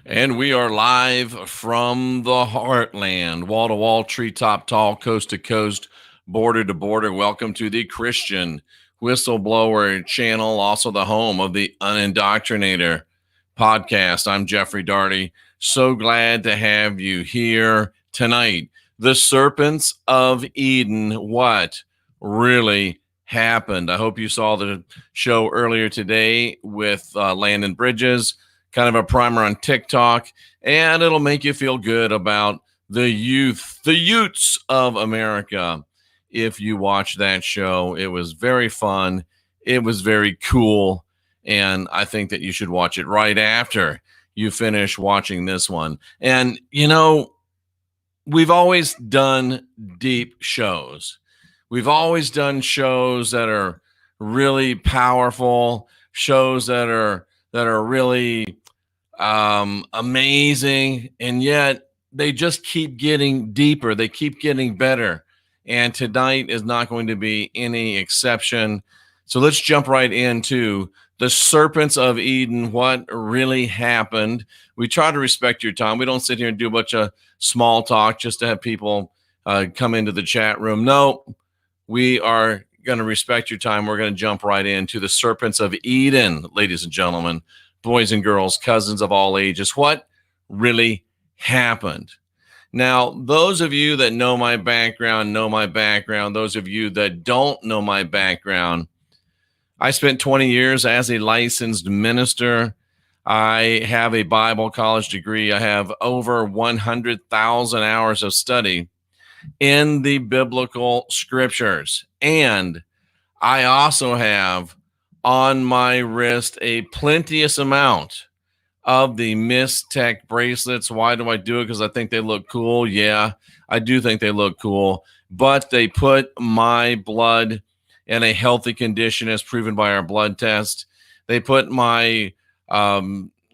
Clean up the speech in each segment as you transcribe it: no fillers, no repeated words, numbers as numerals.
And we are live from the heartland, wall to wall, treetop tall, coast to coast, border to border. Welcome to the Christian Whistleblower channel, also the home of the Unindoctrinator podcast. I'm Jeffrey Daugherty. So glad to have you here tonight. The Serpents of Eden. What really happened? I hope you saw the show earlier today with Landon Bridges, kind of a primer on TikTok, and it'll make you feel good about the youths of America. If you watch that show, it was very fun. It was very cool. And I think that you should watch it right after you finish watching this one. And, we've always done deep shows. We've always done shows that are really powerful, shows that are really amazing, and yet they just keep getting deeper. They keep getting better. And tonight is not going to be any exception. So let's jump right into the Serpents of Eden. What really happened? We try to respect your time. We don't sit here and do a bunch of small talk just to have people come into the chat room. No, we are going to respect your time. We're going to jump right into the Serpents of Eden, ladies and gentlemen, boys and girls, cousins of all ages. What really happened? Now, those of you that know my background. Those of you that don't know my background, I spent 20 years as a licensed minister. I have a Bible college degree. I have over 100,000 hours of study in the biblical scriptures. And I also have on my wrist a plenteous amount of the Mystech bracelets. Why do I do it? Because I think they look cool. Yeah, I do think they look cool. But they put my blood in a healthy condition as proven by our blood test. They put my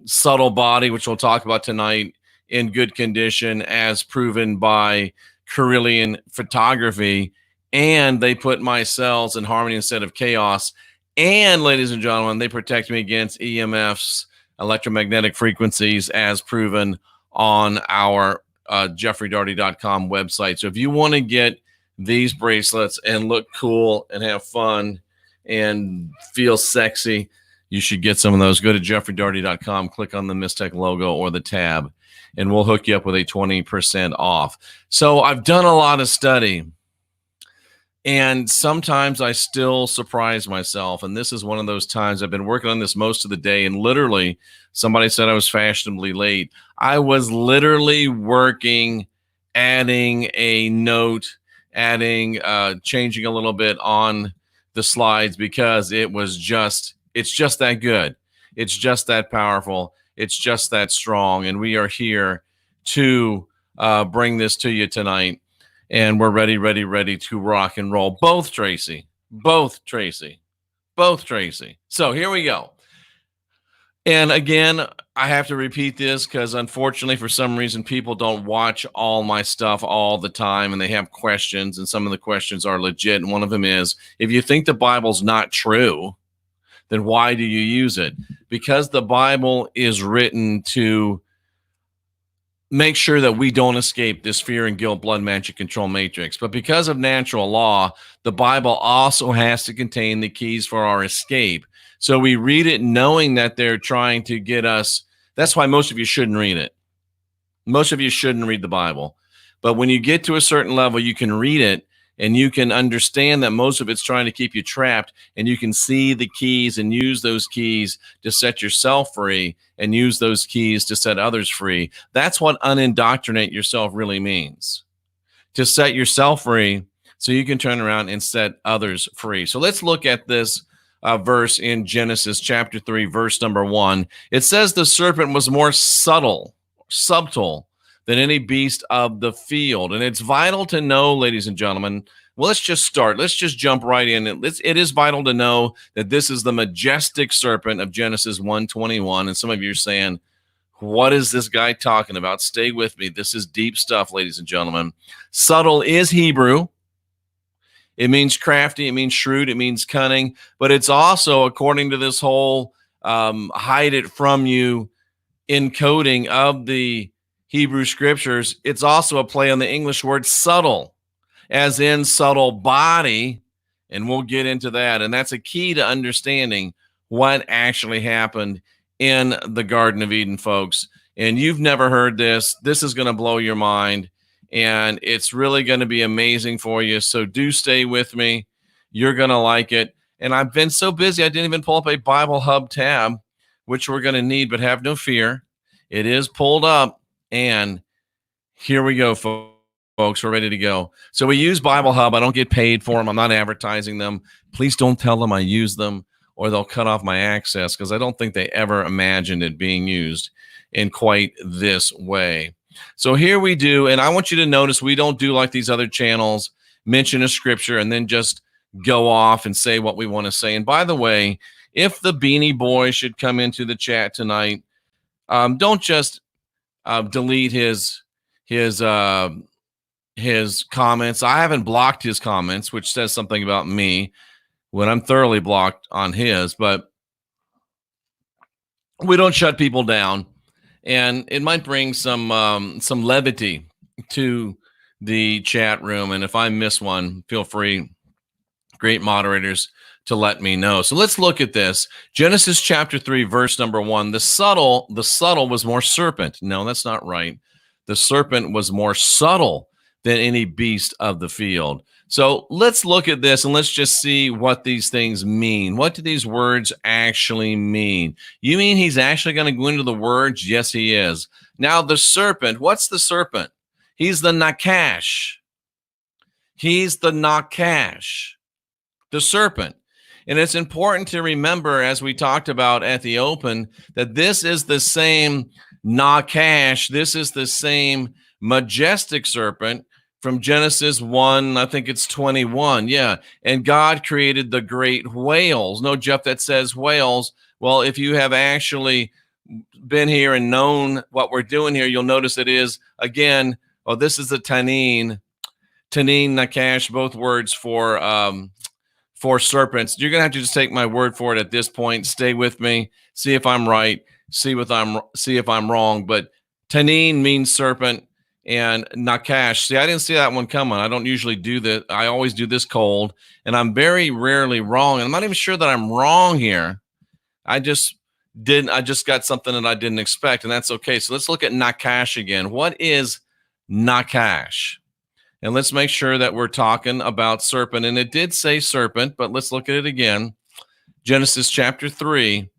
subtle body, which we'll talk about tonight, in good condition as proven by Carillion photography. And they put my cells in harmony instead of chaos. And, ladies and gentlemen, they protect me against EMFs, electromagnetic frequencies, as proven on our jeffreydaugherty.com website. So if you want to get these bracelets and look cool and have fun and feel sexy, you should get some of those. Go to jeffreydaugherty.com, click on the Mystech logo or the tab, and we'll hook you up with a 20% off. So I've done a lot of study, and sometimes I still surprise myself. And this is one of those times. I've been working on this most of the day. And literally, somebody said I was fashionably late. I was literally working, adding a note, changing a little bit on the slides, because it's just that good. It's just that powerful. It's just that strong. And we are here to bring this to you tonight. And we're ready to rock and roll. Both Tracy. So here we go. And again, I have to repeat this because unfortunately, for some reason, people don't watch all my stuff all the time, and they have questions, and some of the questions are legit. And one of them is, if you think the Bible's not true, then why do you use it? Because the Bible is written to make sure that we don't escape this fear and guilt, blood, magic, control matrix. But because of natural law, the Bible also has to contain the keys for our escape. So we read it knowing that they're trying to get us. That's why most of you shouldn't read it. Most of you shouldn't read the Bible. But when you get to a certain level, you can read it and you can understand that most of it's trying to keep you trapped, and you can see the keys and use those keys to set yourself free and use those keys to set others free. That's what unindoctrinate yourself really means, to set yourself free so you can turn around and set others free. So let's look at this verse in Genesis chapter 3, verse number 1. It says the serpent was more subtle than any beast of the field. And it's vital to know, ladies and gentlemen, well, let's just start. Let's just jump right in. It is vital to know that this is the majestic serpent of Genesis 1:21. And some of you are saying, what is this guy talking about? Stay with me. This is deep stuff, ladies and gentlemen. Subtle is Hebrew. It means crafty. It means shrewd. It means cunning. But it's also, according to this whole hide it from you encoding of the Hebrew scriptures, it's also a play on the English word subtle, as in subtle body. And we'll get into that. And that's a key to understanding what actually happened in the Garden of Eden, folks. And you've never heard this. This is going to blow your mind. And it's really going to be amazing for you. So do stay with me. You're going to like it. And I've been so busy, I didn't even pull up a Bible Hub tab, which we're going to need, but have no fear. It is pulled up. And here we go, folks. We're ready to go. So we use Bible Hub. I don't get paid for them. I'm not advertising them. Please don't tell them I use them, or they'll cut off my access, because I don't think they ever imagined it being used in quite this way. So here we do, and I want you to notice we don't do like these other channels, mention a scripture and then just go off and say what we want to say. And by the way, if the Beanie Boy should come into the chat tonight, don't just delete his comments. I haven't blocked his comments, which says something about me when I'm thoroughly blocked on his, but we don't shut people down. And it might bring some levity to the chat room. And if I miss one, feel free, great moderators, to let me know. So let's look at this. Genesis chapter 3, verse number 1. The subtle was more serpent. No, that's not right. The serpent was more subtle than any beast of the field. So let's look at this and let's just see what these things mean. What do these words actually mean? You mean he's actually going to go into the words? Yes, he is. Now, the serpent, what's the serpent? He's the Nakash. He's the Nakash, the serpent. And it's important to remember, as we talked about at the open, that this is the same Nakash. This is the same majestic serpent from Genesis 1, I think it's 21. Yeah. And God created the great whales. No, Jeff, that says whales. Well, if you have actually been here and known what we're doing here, you'll notice it is, again, oh, this is the Tanin, Nakash, both words for serpents. You're going to have to just take my word for it at this point. Stay with me. See if I'm right. See if I'm wrong. But Tanin means serpent. And Nakash, see, I didn't see that one coming. I don't usually do that. I always do this cold, and I'm very rarely wrong. And I'm not even sure that I'm wrong here. I just got something that I didn't expect, and that's okay. So let's look at Nakash again. What is Nakash? And let's make sure that we're talking about serpent. And it did say serpent, but let's look at it again. Genesis chapter 3.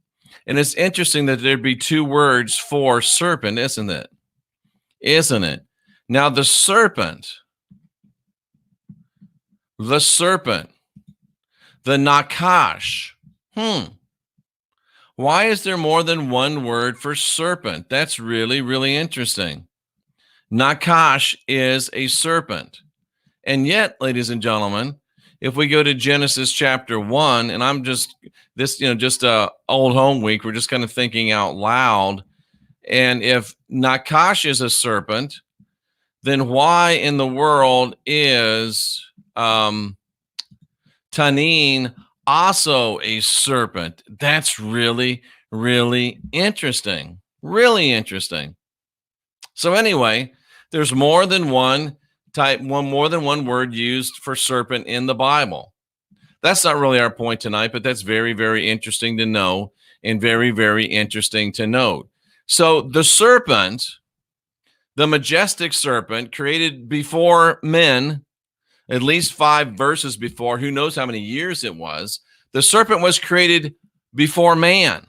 And it's interesting that there'd be two words for serpent, isn't it? Isn't it? Now, the serpent, the Nakash. Why is there more than one word for serpent? That's really, really interesting. Nakash is a serpent. And yet, ladies and gentlemen, if we go to Genesis chapter 1, and I'm just, just old home week, we're just kind of thinking out loud. And if Nakash is a serpent, then why in the world is Tanin also a serpent? That's really, really interesting. Really interesting. So anyway, there's more than one word used for serpent in the Bible. That's not really our point tonight, but that's very, very interesting to know and very, very interesting to note. So the serpent, the majestic serpent created before men, at least 5 verses before, who knows how many years it was, the serpent was created before man.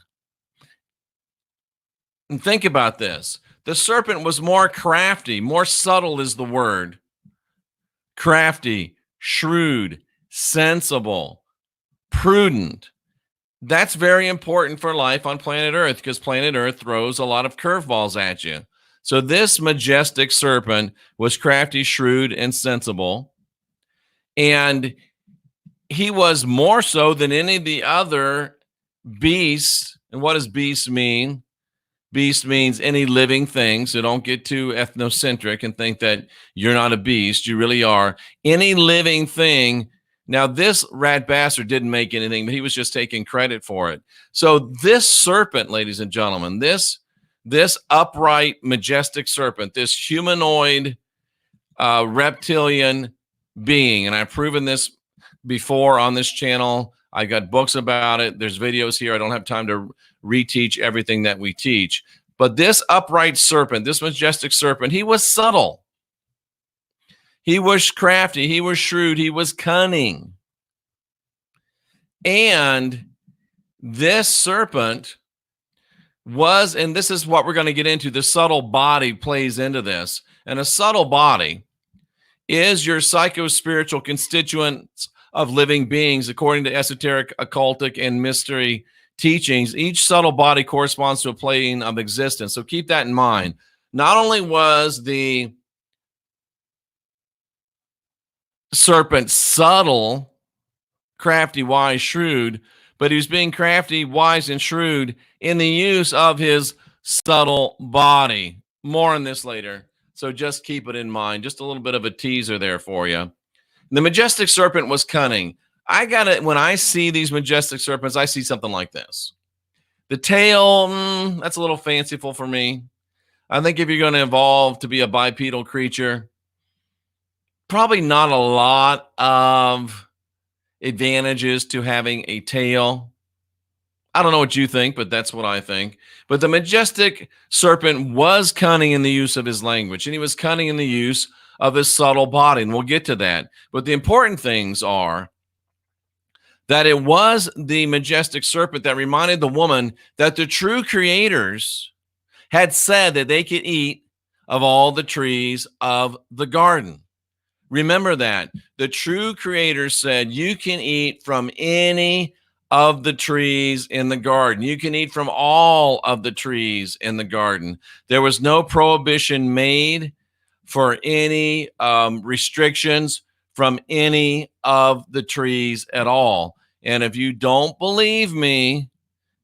And think about this. The serpent was more crafty, more subtle is the word. Crafty, shrewd, sensible, prudent. That's very important for life on planet Earth, because planet Earth throws a lot of curveballs at you. So this majestic serpent was crafty, shrewd, and sensible. And he was more so than any of the other beasts. And what does beast mean? Beast means any living thing. So don't get too ethnocentric and think that you're not a beast. You really are. Any living thing. Now, this rat bastard didn't make anything, but he was just taking credit for it. So this serpent, ladies and gentlemen, this this upright, majestic serpent, this humanoid reptilian being, and I've proven this before on this channel. I got books about it. There's videos here. I don't have time to reteach everything that we teach. But this upright serpent, this majestic serpent, he was subtle. He was crafty. He was shrewd. He was cunning. And this serpent was, and this is what we're going to get into, the subtle body plays into this. And a subtle body is your psycho-spiritual constituents of living beings, according to esoteric, occultic, and mystery teachings. Each subtle body corresponds to a plane of existence. So keep that in mind. Not only was the serpent subtle, crafty, wise, shrewd, but he was being crafty, wise, and shrewd in the use of his subtle body. More on this later. So just keep it in mind. Just a little bit of a teaser there for you. The majestic serpent was cunning. When I see these majestic serpents, I see something like this. The tail, that's a little fanciful for me. I think if you're going to evolve to be a bipedal creature, probably not a lot of advantages to having a tail. I don't know what you think, but that's what I think. But the majestic serpent was cunning in the use of his language, and he was cunning in the use of his subtle body, and we'll get to that. But the important things are that it was the majestic serpent that reminded the woman that the true creators had said that they could eat of all the trees of the garden. Remember that. The true creator said you can eat from any of the trees in the garden. You can eat from all of the trees in the garden. There was no prohibition made for any restrictions from any of the trees at all. And if you don't believe me,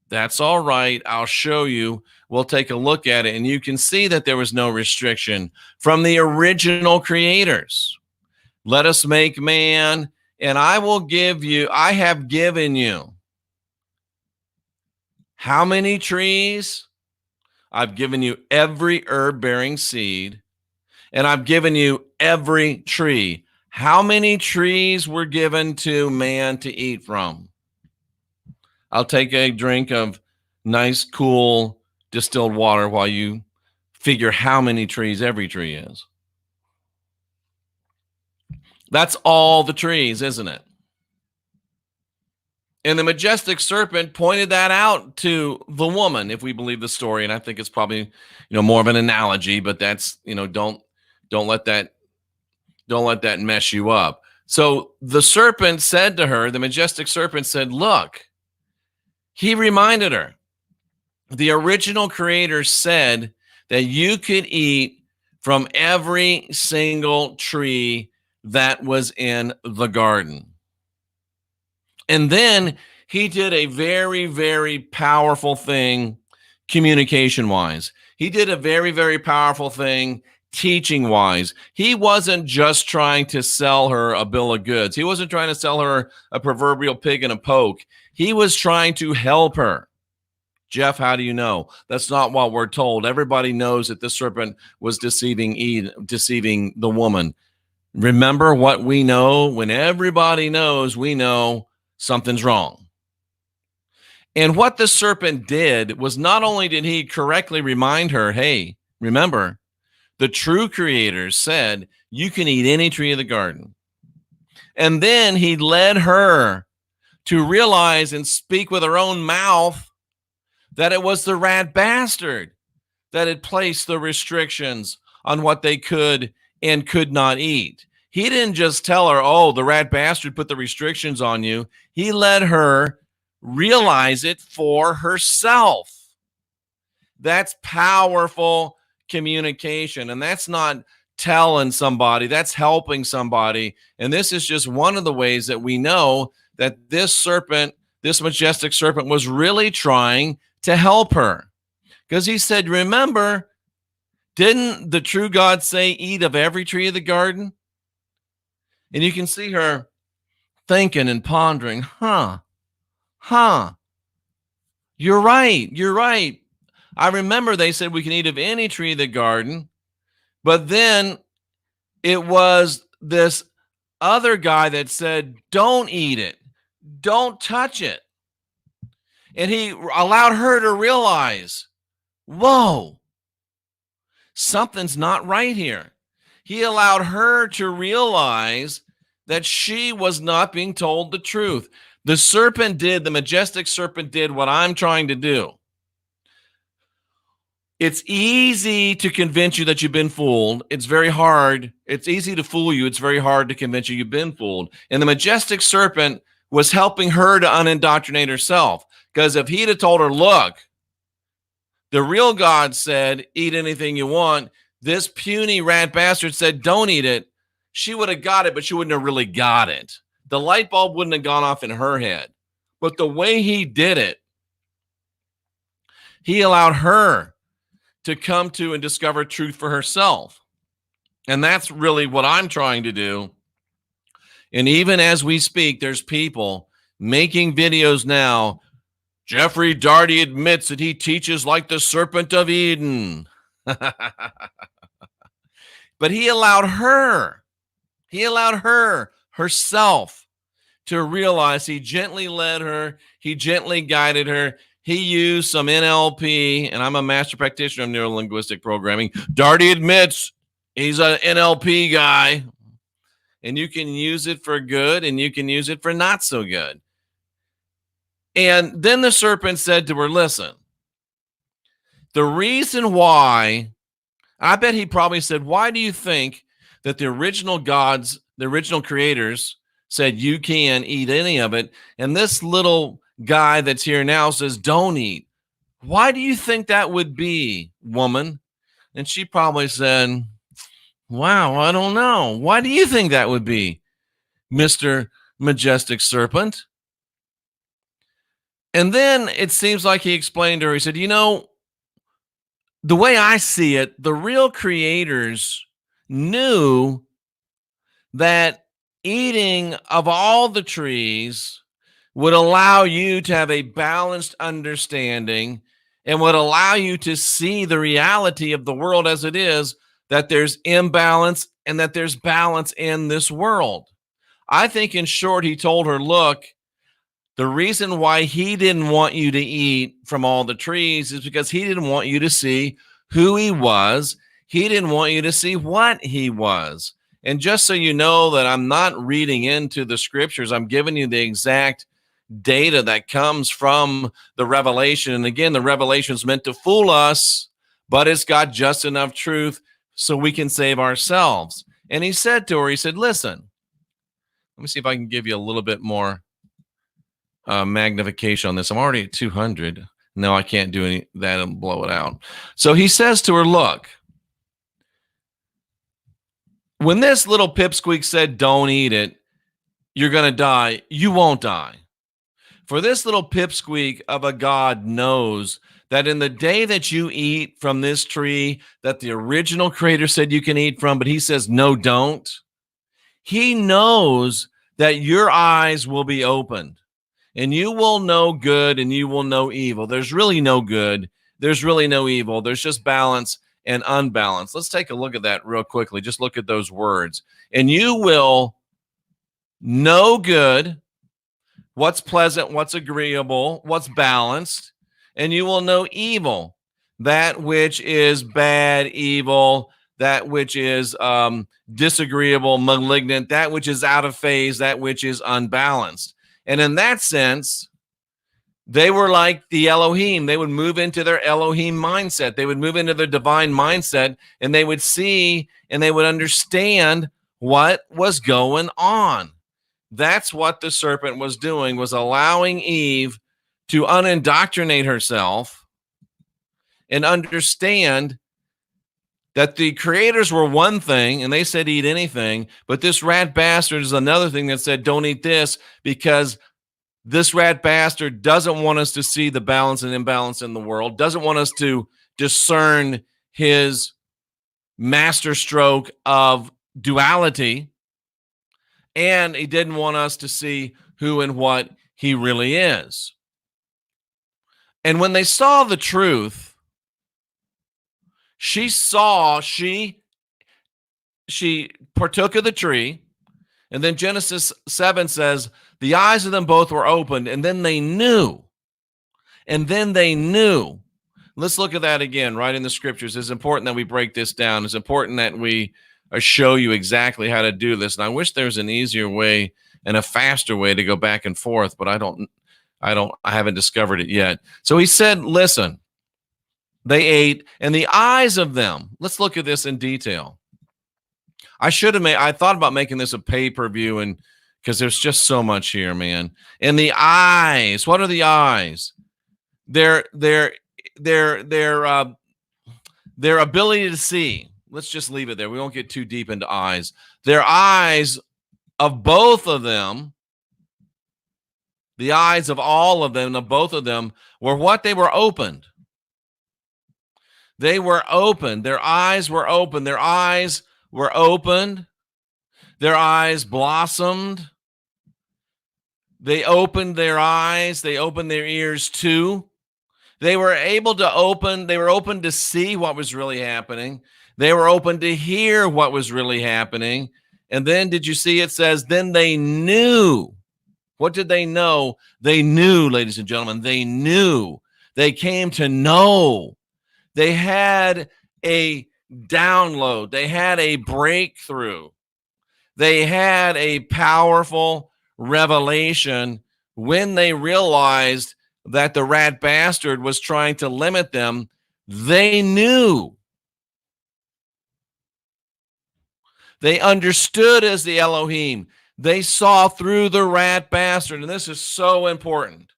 that's all right. I'll show you. We'll take a look at it, and you can see that there was no restriction from the original creators. Let us make man, and I have given you. How many trees? I've given you every herb-bearing seed, and I've given you every tree. How many trees were given to man to eat from? I'll take a drink of nice, cool, distilled water while you figure how many trees every tree is. That's all the trees, isn't it? And the majestic serpent pointed that out to the woman, if we believe the story. And I think it's probably, more of an analogy, but that's, don't let that mess you up. So the serpent said to her, the majestic serpent said, look, he reminded her, the original creator said that you could eat from every single tree that was in the garden. And then he did a very, very powerful thing communication-wise. He did a very, very powerful thing teaching-wise. He wasn't just trying to sell her a bill of goods. He wasn't trying to sell her a proverbial pig in a poke. He was trying to help her. Jeff, how do you know? That's not what we're told. Everybody knows that the serpent was deceiving the woman. Remember what we know? When everybody knows, we know something's wrong. And what the serpent did was not only did he correctly remind her, hey, remember, the true creator said you can eat any tree of the garden. And then he led her to realize and speak with her own mouth that it was the rat bastard that had placed the restrictions on what they could and could not eat. He didn't just tell her, oh, the rat bastard put the restrictions on you. He let her realize it for herself. That's powerful communication. And that's not telling somebody, that's helping somebody. And this is just one of the ways that we know that this serpent, this majestic serpent, was really trying to help her. Because he said, remember, didn't the true God say, eat of every tree of the garden? And you can see her thinking and pondering, you're right. I remember they said we can eat of any tree of the garden, but then it was this other guy that said, don't eat it, don't touch it. And he allowed her to realize, whoa, something's not right here. He allowed her to realize that she was not being told the truth. The majestic serpent did what I'm trying to do. It's easy to convince you that you've been fooled. It's very hard. It's easy to fool you. It's very hard to convince you you've been fooled. And the majestic serpent was helping her to unindoctrinate herself. Because if he'd have told her, look, the real God said, eat anything you want. This puny rat bastard said, don't eat it. She would have got it, but she wouldn't have really got it. The light bulb wouldn't have gone off in her head. But the way he did it, he allowed her to come to and discover truth for herself. And that's really what I'm trying to do. And even as we speak, there's people making videos now. Jeffrey Daugherty admits that he teaches like the Serpent of Eden. But he allowed her herself to realize. He gently led her. He gently guided her. He used some NLP, and I'm a master practitioner of neuro-linguistic programming. Daugherty admits he's an NLP guy, and you can use it for good, and you can use it for not so good. And then the serpent said to her, listen, the reason why, I bet he probably said, why do you think that the original gods, the original creators said you can eat any of it, and this little guy that's here now says don't eat? Why do you think that would be, woman? And she probably said, wow, I don't know. Why do you think that would be, Mr. Majestic Serpent? And then it seems like he explained to her, he said, the way I see it, the real creators knew that eating of all the trees would allow you to have a balanced understanding and would allow you to see the reality of the world as it is, that there's imbalance and that there's balance in this world. I think in short, he told her, look, the reason why he didn't want you to eat from all the trees is because he didn't want you to see who he was. He didn't want you to see what he was. And just so you know that I'm not reading into the scriptures, I'm giving you the exact data that comes from the revelation. And again, the revelation is meant to fool us, but it's got just enough truth so we can save ourselves. And he said to her, he said, listen, let me see if I can give you a little bit more magnification on this. I'm already at 200. No, I can't do any that and blow it out. So he says to her, look, when this little pipsqueak said, don't eat it, you're going to die, you won't die. For this little pipsqueak of a God knows that in the day that you eat from this tree that the original creator said you can eat from, but he says, no, don't. He knows that your eyes will be opened. And you will know good and you will know evil. There's really no good. There's really no evil. There's just balance and unbalance. Let's take a look at that real quickly. Just look at those words. And you will know good, what's pleasant, what's agreeable, what's balanced. And you will know evil, that which is bad, evil, that which is disagreeable, malignant, that which is out of phase, that which is unbalanced. And in that sense, they were like the Elohim. They would move into their Elohim mindset. They would move into their divine mindset, and they would see and they would understand what was going on. That's what the serpent was doing, was allowing Eve to unindoctrinate herself and understand that the creators were one thing, and they said eat anything, but this rat bastard is another thing that said don't eat this, because this rat bastard doesn't want us to see the balance and imbalance in the world, doesn't want us to discern his master stroke of duality, and he didn't want us to see who and what he really is. And when they saw the truth, She saw, she partook of the tree. And then Genesis 7 says, the eyes of them both were opened, and then they knew. And then they knew. Let's look at that again, right in the scriptures. It's important that we break this down. It's important that we show you exactly how to do this. And I wish there was an easier way and a faster way to go back and forth, but I haven't discovered it yet. So he said, listen, they ate, and the eyes of them, let's look at this in detail. I thought about making this a pay-per-view, and because there's just so much here, man. And the eyes, what are the eyes? Their ability to see. Let's just leave it there. We won't get too deep into eyes. Their eyes of both of them, the eyes of all of them, of both of them, were what? They were opened. They were opened. Their eyes were open. Their eyes were opened. Their eyes blossomed. They opened their eyes. They opened their ears too. They were able to open. They were open to see what was really happening. They were open to hear what was really happening. And then did you see it says, then they knew. What did they know? They knew, ladies and gentlemen. They knew. They came to know. They had a download. They had a breakthrough. They had a powerful revelation when they realized that the rat bastard was trying to limit them. They knew. They understood as the Elohim. They saw through the rat bastard. And this is so important.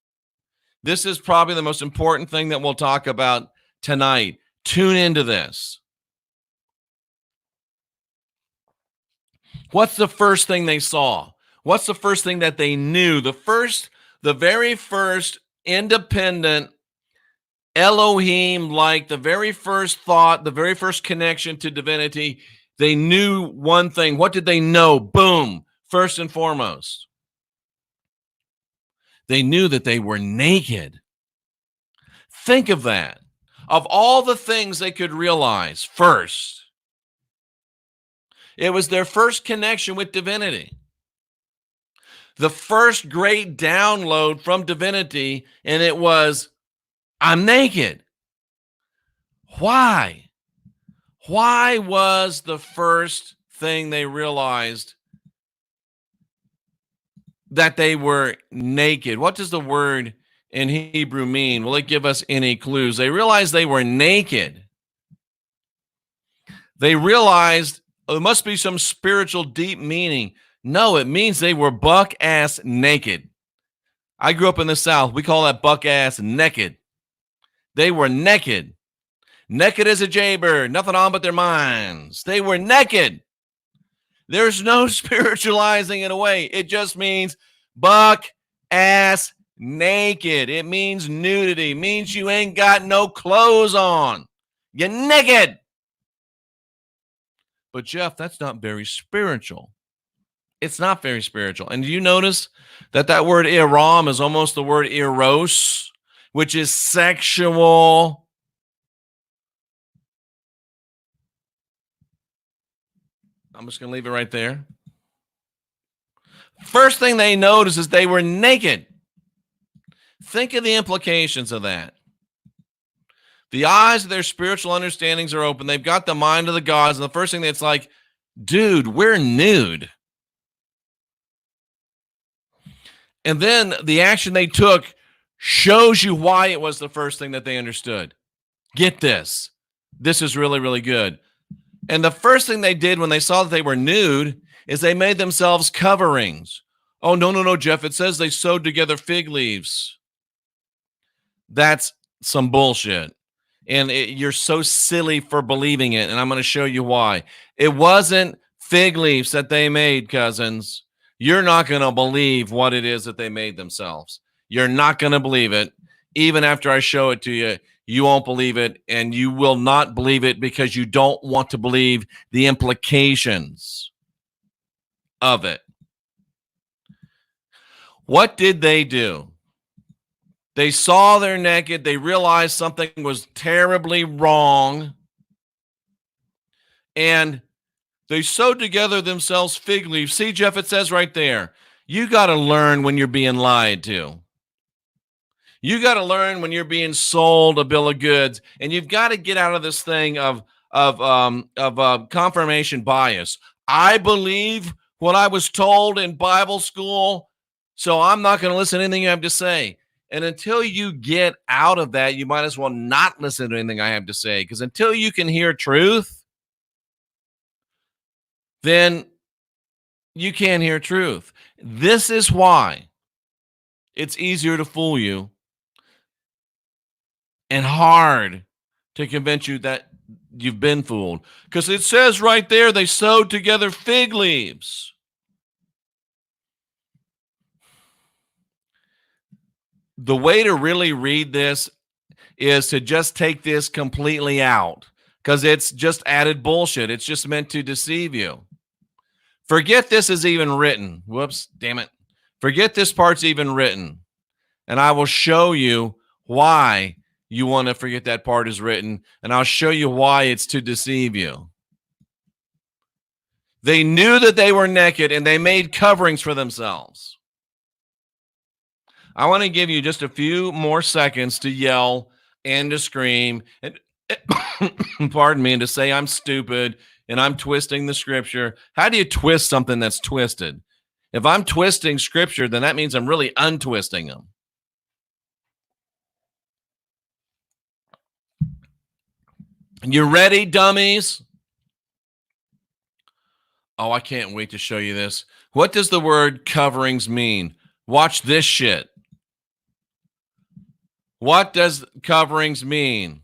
This is probably the most important thing that we'll talk about tonight. Tune into this. What's the first thing they saw? What's the first thing that they knew? The very first independent Elohim, like the very first thought, the very first connection to divinity, they knew one thing. What did they know? Boom. First and foremost, they knew that they were naked. Think of that. Of all the things they could realize, first, it was their first connection with divinity. The first great download from divinity, and it was, I'm naked. Why? Why was the first thing they realized that they were naked? What does the word in Hebrew mean? Will it give us any clues? They realized they were naked. They realized there must be some spiritual deep meaning. No, it means they were buck-ass naked. I grew up in the South. We call that buck-ass naked. They were naked. Naked as a jaybird, nothing on but their minds. They were naked. There's no spiritualizing it away. It just means buck-ass naked. It means nudity. It means you ain't got no clothes on. You're naked. But Jeff, that's not very spiritual. It's not very spiritual. And do you notice that word erom is almost the word eros, which is sexual? I'm just going to leave it right there. First thing they noticed is they were naked. Think of the implications of that. The eyes of their spiritual understandings are open. They've got the mind of the gods. And the first thing that's like, dude, we're nude. And then the action they took shows you why it was the first thing that they understood. Get this. This is really, really good. And the first thing they did when they saw that they were nude is they made themselves coverings. Oh, no, Jeff. It says they sewed together fig leaves. That's some bullshit. And you're so silly for believing it. And I'm going to show you why. It wasn't fig leaves that they made, cousins. You're not going to believe what it is that they made themselves. You're not going to believe it. Even after I show it to you, you won't believe it. And you will not believe it because you don't want to believe the implications of it. What did they do? They saw they're naked. They realized something was terribly wrong. And they sewed together themselves fig leaves. See, Jeff, it says right there, you got to learn when you're being lied to. You got to learn when you're being sold a bill of goods, and you've got to get out of this thing of confirmation bias. I believe what I was told in Bible school, so I'm not going to listen to anything you have to say. And until you get out of that, you might as well not listen to anything I have to say, because until you can hear truth, then you can't hear truth. This is why it's easier to fool you and hard to convince you that you've been fooled. Because it says right there, they sewed together fig leaves. The way to really read this is to just take this completely out, because it's just added bullshit. It's just meant to deceive you. Forget this is even written. Whoops, damn it. Forget this part's even written. And I will show you why you want to forget that part is written. And I'll show you why it's to deceive you. They knew that they were naked and they made coverings for themselves. I want to give you just a few more seconds to yell and to scream and pardon me, and to say I'm stupid and I'm twisting the scripture. How do you twist something that's twisted? If I'm twisting scripture, then that means I'm really untwisting them. You ready, dummies? Oh, I can't wait to show you this. What does the word coverings mean? Watch this shit. What does coverings mean?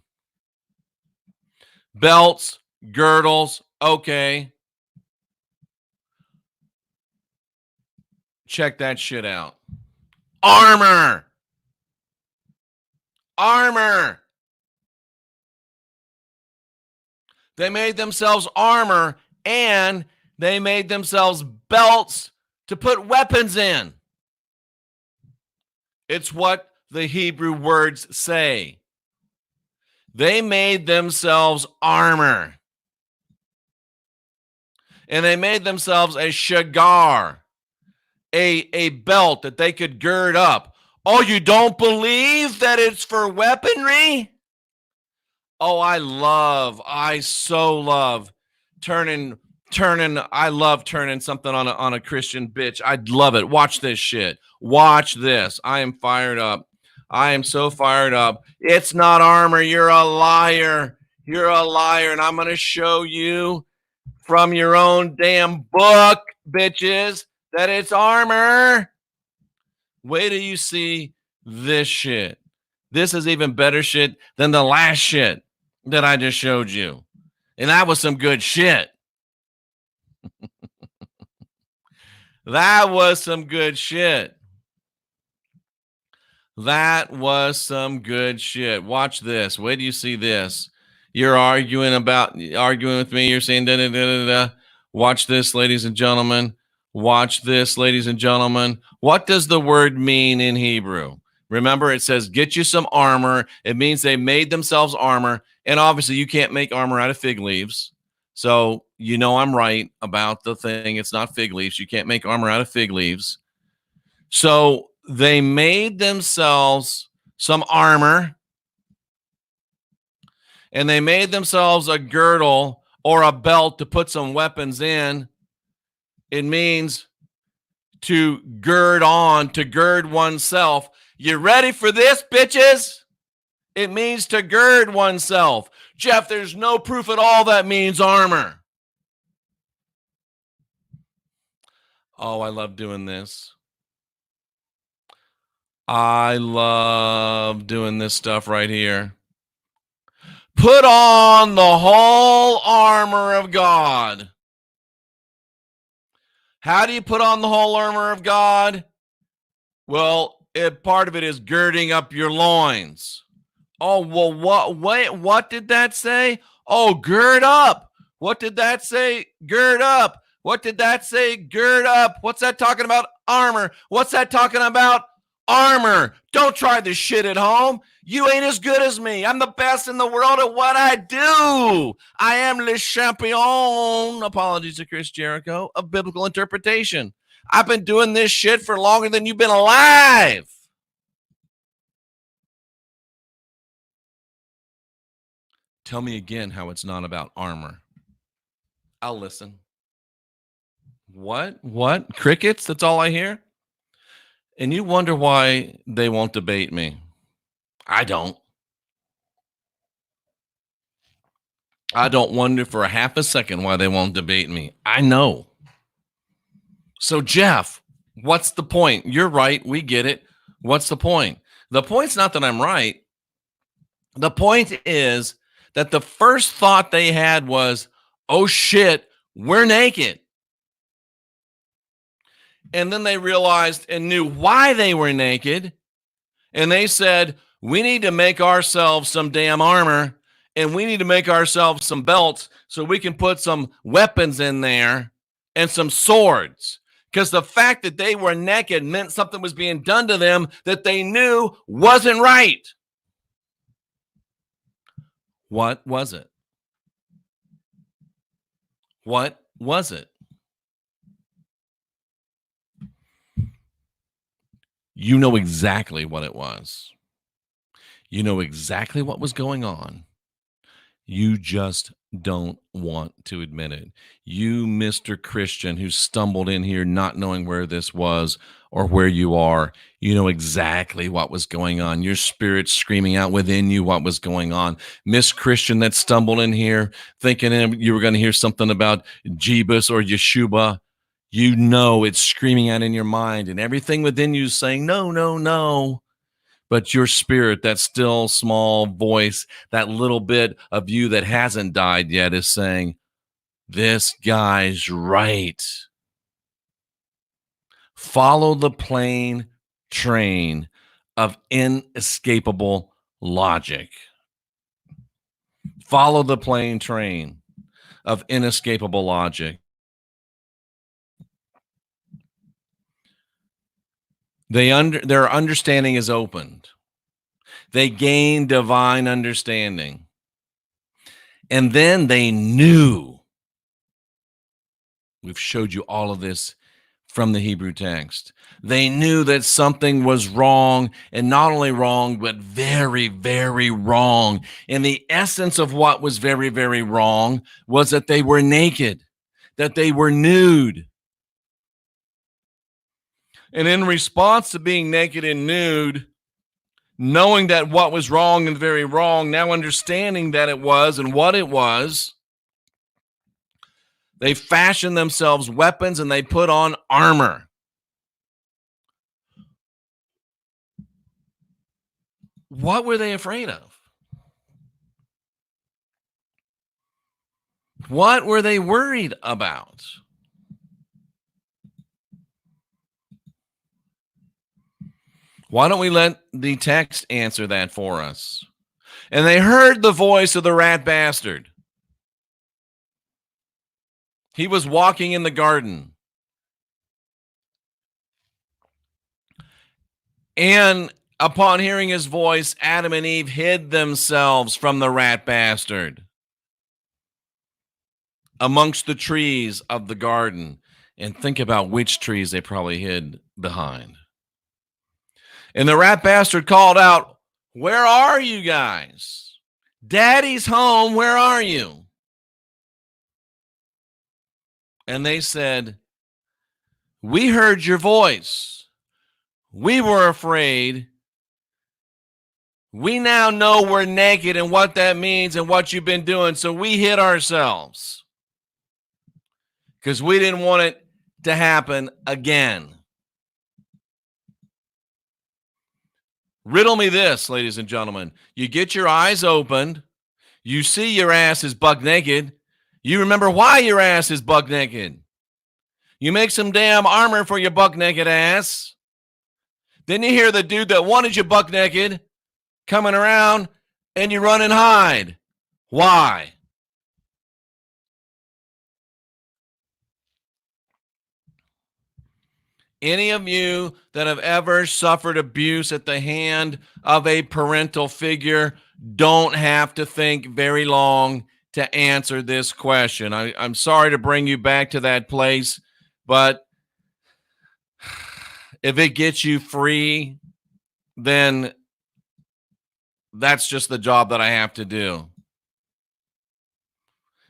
Belts, girdles, okay. Check that shit out. Armor. Armor. They made themselves armor, and they made themselves belts to put weapons in. It's what the Hebrew words say. They made themselves armor. And they made themselves a shagar, a belt that they could gird up. Oh, you don't believe that it's for weaponry? Oh, I so love turning something on a Christian bitch. I'd love it. Watch this shit. Watch this. I am fired up. I am so fired up. It's not armor. You're a liar. You're a liar. And I'm going to show you from your own damn book, bitches, that it's armor. Wait till you see this shit. This is even better shit than the last shit that I just showed you. And that was some good shit. That was some good shit. That was some good shit. Watch this. Wait till you see this. You're arguing with me. You're saying da da da da da. Watch this, ladies and gentlemen. Watch this, ladies and gentlemen. What does the word mean in Hebrew? Remember, it says, get you some armor. It means they made themselves armor. And obviously, you can't make armor out of fig leaves. So, you know I'm right about the thing. It's not fig leaves. You can't make armor out of fig leaves. So, they made themselves some armor. And they made themselves a girdle or a belt to put some weapons in. It means to gird on, to gird oneself. You ready for this, bitches? It means to gird oneself. Jeff, there's no proof at all that means armor. Oh, I love doing this. I love doing this stuff right here. Put on the whole armor of God. How do you put on the whole armor of God? Well, part of it is girding up your loins. Oh, well, what did that say? Oh, gird up. What did that say? Gird up. What did that say? Gird up. What's that talking about? Armor. What's that talking about? armor. Don't try this shit at home. You ain't as good as me. I'm the best in the world at what I do. I am le champion, apologies to Chris Jericho, of biblical interpretation. I've been doing this shit for longer than you've been alive. Tell me again how it's not about armor. I'll listen. What? Crickets? That's all I hear? And you wonder why they won't debate me. I don't. I don't wonder for a half a second why they won't debate me. I know. So, Jeff, what's the point? You're right. We get it. What's the point? The point's not that I'm right. The point is that the first thought they had was, oh shit, we're naked. And then they realized and knew why they were naked. And they said, we need to make ourselves some damn armor, and we need to make ourselves some belts so we can put some weapons in there and some swords. Because the fact that they were naked meant something was being done to them that they knew wasn't right. What was it? What was it? You know exactly what it was. You know exactly what was going on. You just don't want to admit it. You, Mr. Christian, who stumbled in here not knowing where this was or where you are, you know exactly what was going on. Your spirit's screaming out within you what was going on. Miss Christian that stumbled in here thinking you were going to hear something about Jebus or Yeshua. You know it's screaming out in your mind, and everything within you is saying, no, no, no. But your spirit, that still small voice, that little bit of you that hasn't died yet is saying, this guy's right. Follow the plain train of inescapable logic. Follow the plain train of inescapable logic. Their understanding is opened. They gain divine understanding. And then they knew. We've showed you all of this from the Hebrew text. They knew that something was wrong, and not only wrong, but very, very wrong. And the essence of what was very, very wrong was that they were naked, that they were nude. And in response to being naked and nude, knowing that what was wrong and very wrong, now understanding that it was and what it was, they fashioned themselves weapons and they put on armor. What were they afraid of? What were they worried about? Why don't we let the text answer that for us? And they heard the voice of the rat bastard. He was walking in the garden. And upon hearing his voice, Adam and Eve hid themselves from the rat bastard amongst the trees of the garden. And think about which trees they probably hid behind. And the rat bastard called out, where are you guys? Daddy's home. Where are you? And they said, we heard your voice. We were afraid. We now know we're naked and what that means and what you've been doing. So we hid ourselves because we didn't want it to happen again. Riddle me this, ladies and gentlemen. You get your eyes opened. You see your ass is buck naked. You remember why your ass is buck naked. You make some damn armor for your buck naked ass. Then you hear the dude that wanted you buck naked coming around and you run and hide. Why? Any of you that have ever suffered abuse at the hand of a parental figure don't have to think very long to answer this question. I'm sorry to bring you back to that place, but if it gets you free, then that's just the job that I have to do.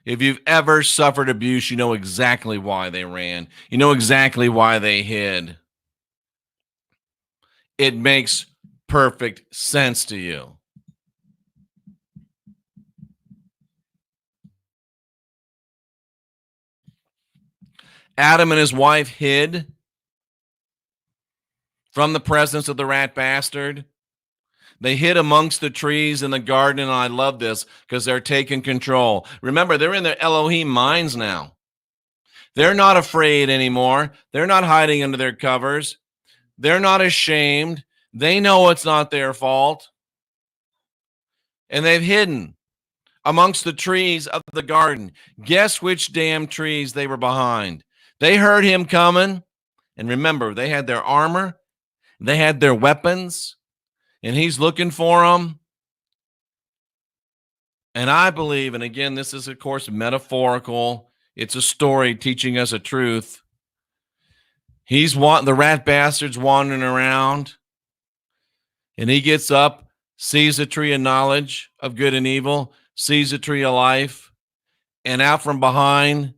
If you've ever suffered abuse, you know exactly why they ran. You know exactly why they hid. It makes perfect sense to you. Adam and his wife hid from the presence of the rat bastard. They hid amongst the trees in the garden, and I love this because they're taking control. Remember, they're in their Elohim minds now. They're not afraid anymore. They're not hiding under their covers. They're not ashamed. They know it's not their fault. And they've hidden amongst the trees of the garden. Guess which damn trees they were behind? They heard him coming. And remember, they had their armor. They had their weapons. And he's looking for them. And I believe, and again, this is, of course, metaphorical. It's a story teaching us a truth. The rat bastard's wandering around. And he gets up, sees the tree of knowledge of good and evil, sees the tree of life, and out from behind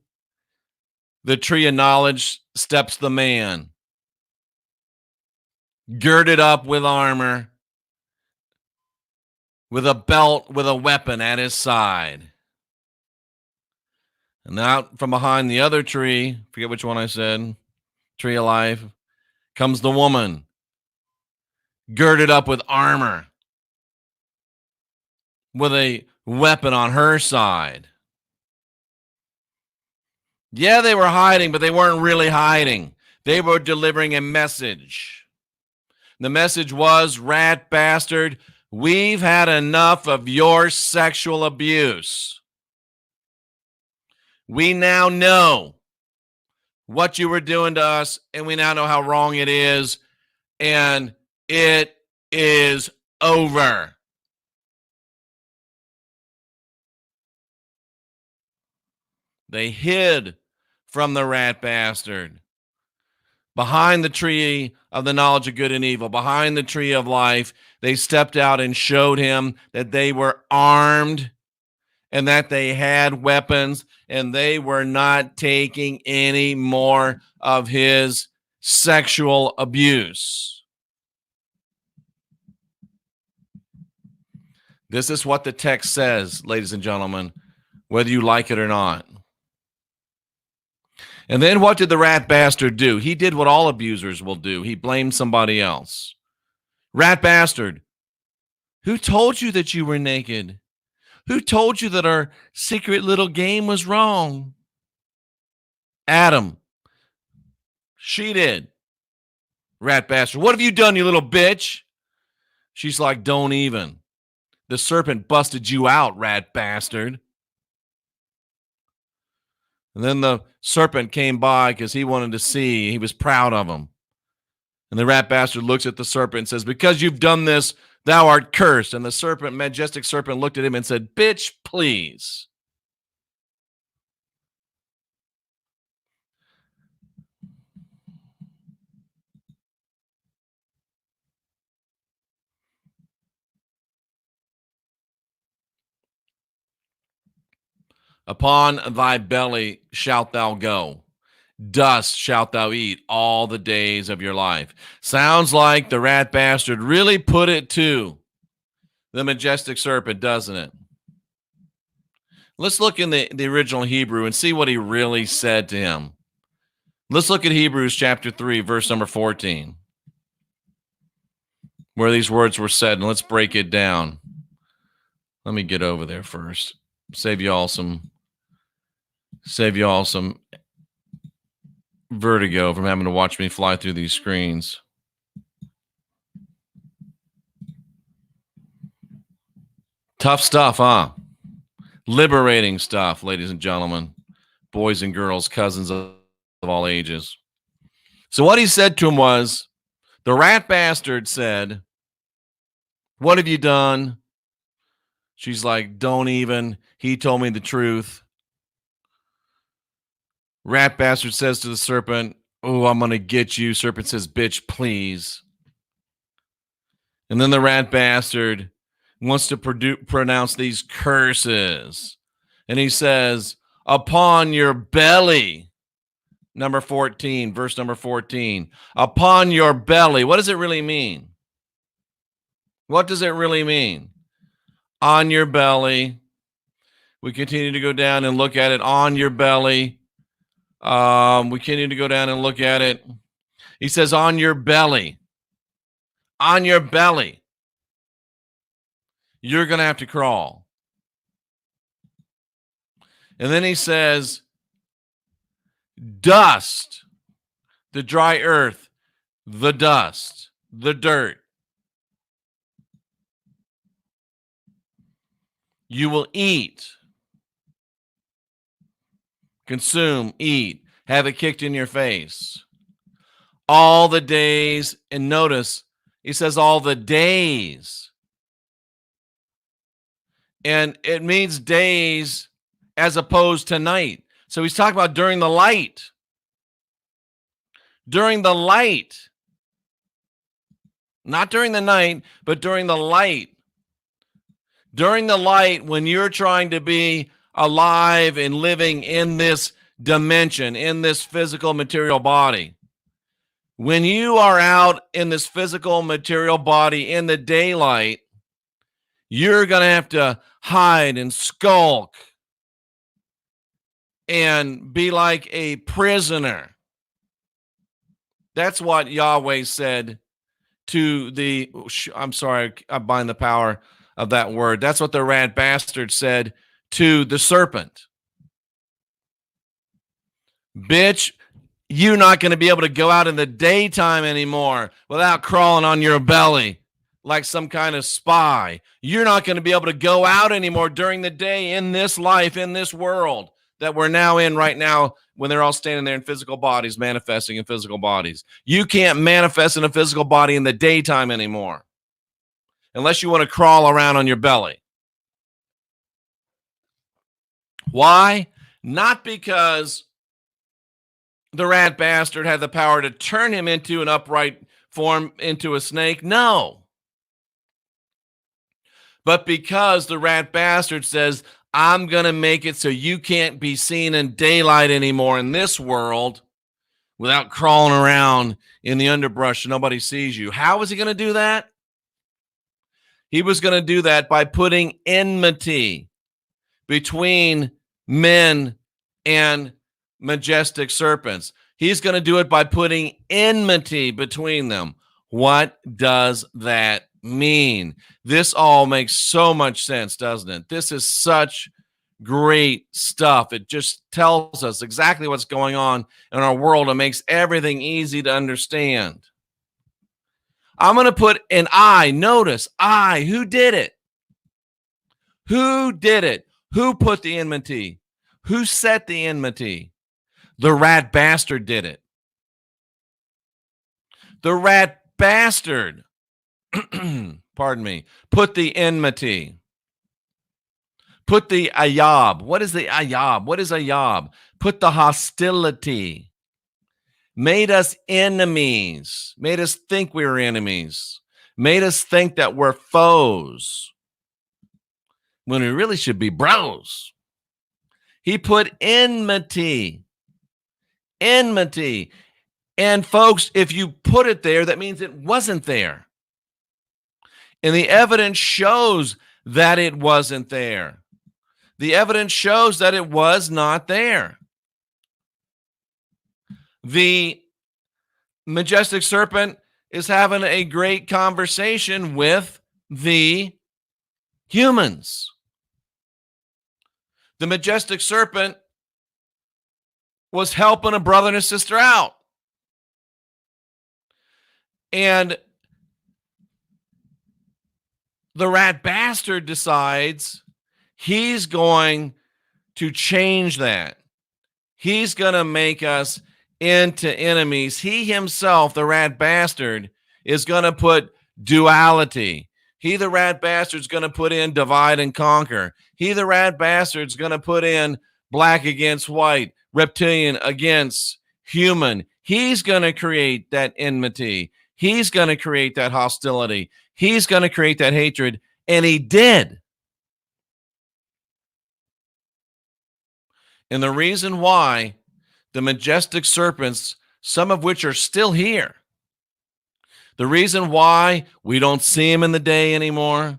the tree of knowledge steps the man, girded up with armor, with a belt, with a weapon at his side. And out from behind the other tree, forget which one I said, tree of life, comes the woman, girded up with armor, with a weapon on her side. Yeah, they were hiding, but they weren't really hiding. They were delivering a message. The message was, rat bastard, we've had enough of your sexual abuse. We now know what you were doing to us, and we now know how wrong it is, and it is over. They hid from the rat bastard behind the tree of the knowledge of good and evil, behind the tree of life. They stepped out and showed him that they were armed and that they had weapons, and they were not taking any more of his sexual abuse. This is what the text says, ladies and gentlemen, whether you like it or not. And then what did the rat bastard do? He did what all abusers will do. He blamed somebody else. Rat bastard, who told you that you were naked? Who told you that our secret little game was wrong? Adam. She did. Rat bastard. What have you done, you little bitch? She's like, don't even. The serpent busted you out, rat bastard. And then the serpent came by because he wanted to see. He was proud of him. And the rat bastard looks at the serpent and says, because you've done this, thou art cursed. And the serpent, majestic serpent, looked at him and said, bitch, please. Upon thy belly shalt thou go. Dust shalt thou eat all the days of your life. Sounds like the rat bastard really put it to the majestic serpent, doesn't it? Let's look in the original Hebrew and see what he really said to him. Let's look at Hebrews chapter 3, verse number 14, where these words were said, and let's break it down. Let me get over there first. Save you all some vertigo from having to watch me fly through these screens. Tough stuff, huh? Liberating stuff, ladies and gentlemen, boys and girls, cousins of all ages. So what he said to him was, the rat bastard said, "What have you done?" She's like, "Don't even. He told me the truth." Rat bastard says to the serpent, "Oh, I'm going to get you." Serpent says, "Bitch, please." And then the rat bastard wants to pronounce these curses. And he says, "Upon your belly." Number 14, verse number 14. Upon your belly. What does it really mean? What does it really mean? On your belly. We continue to go down and look at it. On your belly. We continue to go down and look at it. He says, on your belly. On your belly. You're going to have to crawl. And then he says, dust, the dry earth, the dust, the dirt. You will eat, consume, eat, have it kicked in your face. All the days, and notice, he says all the days. And it means days as opposed to night. So he's talking about during the light. During the light. Not during the night, but during the light. During the light, when you're trying to be alive and living in this dimension, in this physical material body. When you are out in this physical material body in the daylight, you're going to have to hide and skulk and be like a prisoner. That's what Yahweh said to the, I'm sorry, I bind the power of that word. That's what the rat bastard said to the serpent. Bitch, you're not going to be able to go out in the daytime anymore without crawling on your belly like some kind of spy. You're not going to be able to go out anymore during the day in this life, in this world that we're now in right now, when they're all standing there in physical bodies, manifesting in physical bodies. You can't manifest in a physical body in the daytime anymore unless you want to crawl around on your belly. Why? Not because the rat bastard had the power to turn him into an upright form, into a snake. No. But because the rat bastard says, I'm going to make it so you can't be seen in daylight anymore in this world without crawling around in the underbrush so nobody sees you. How was he going to do that? He was going to do that by putting enmity between men and majestic serpents. He's going to do it by putting enmity between them. What does that mean? This all makes so much sense, doesn't it? This is such great stuff. It just tells us exactly what's going on in our world. It makes everything easy to understand. I'm going to put an I. Notice, I. Who did it? Who did it? Who put the enmity? Who set the enmity? The rat bastard did it. The rat bastard, pardon me, put the enmity. Put the ayab. What is the ayab? What is ayab? Put the hostility. Made us enemies. Made us think we were enemies. Made us think that we're foes when we really should be bros. He put enmity. Enmity. And folks, if you put it there, that means it wasn't there. And the evidence shows that it wasn't there. The evidence shows that it was not there. The majestic serpent is having a great conversation with the humans. The majestic serpent was helping a brother and a sister out. And the rat bastard decides he's going to change that. He's going to make us into enemies. He himself, the rat bastard, is going to put duality. He, the rat bastard, is going to put in divide and conquer. He, the rat bastard, is going to put in black against white, reptilian against human. He's going to create that enmity. He's going to create that hostility. He's going to create that hatred. And he did. And the reason why the majestic serpents, some of which are still here, the reason why we don't see them in the day anymore,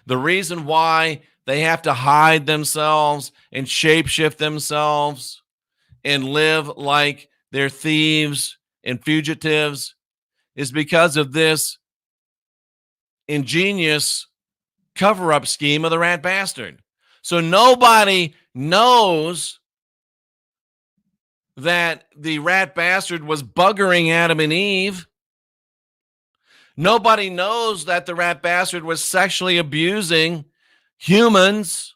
the reason why they have to hide themselves and shapeshift themselves and live like they're thieves and fugitives is because of this ingenious cover-up scheme of the rat bastard. So nobody knows that the rat bastard was buggering Adam and Eve. Nobody knows that the rat bastard was sexually abusing humans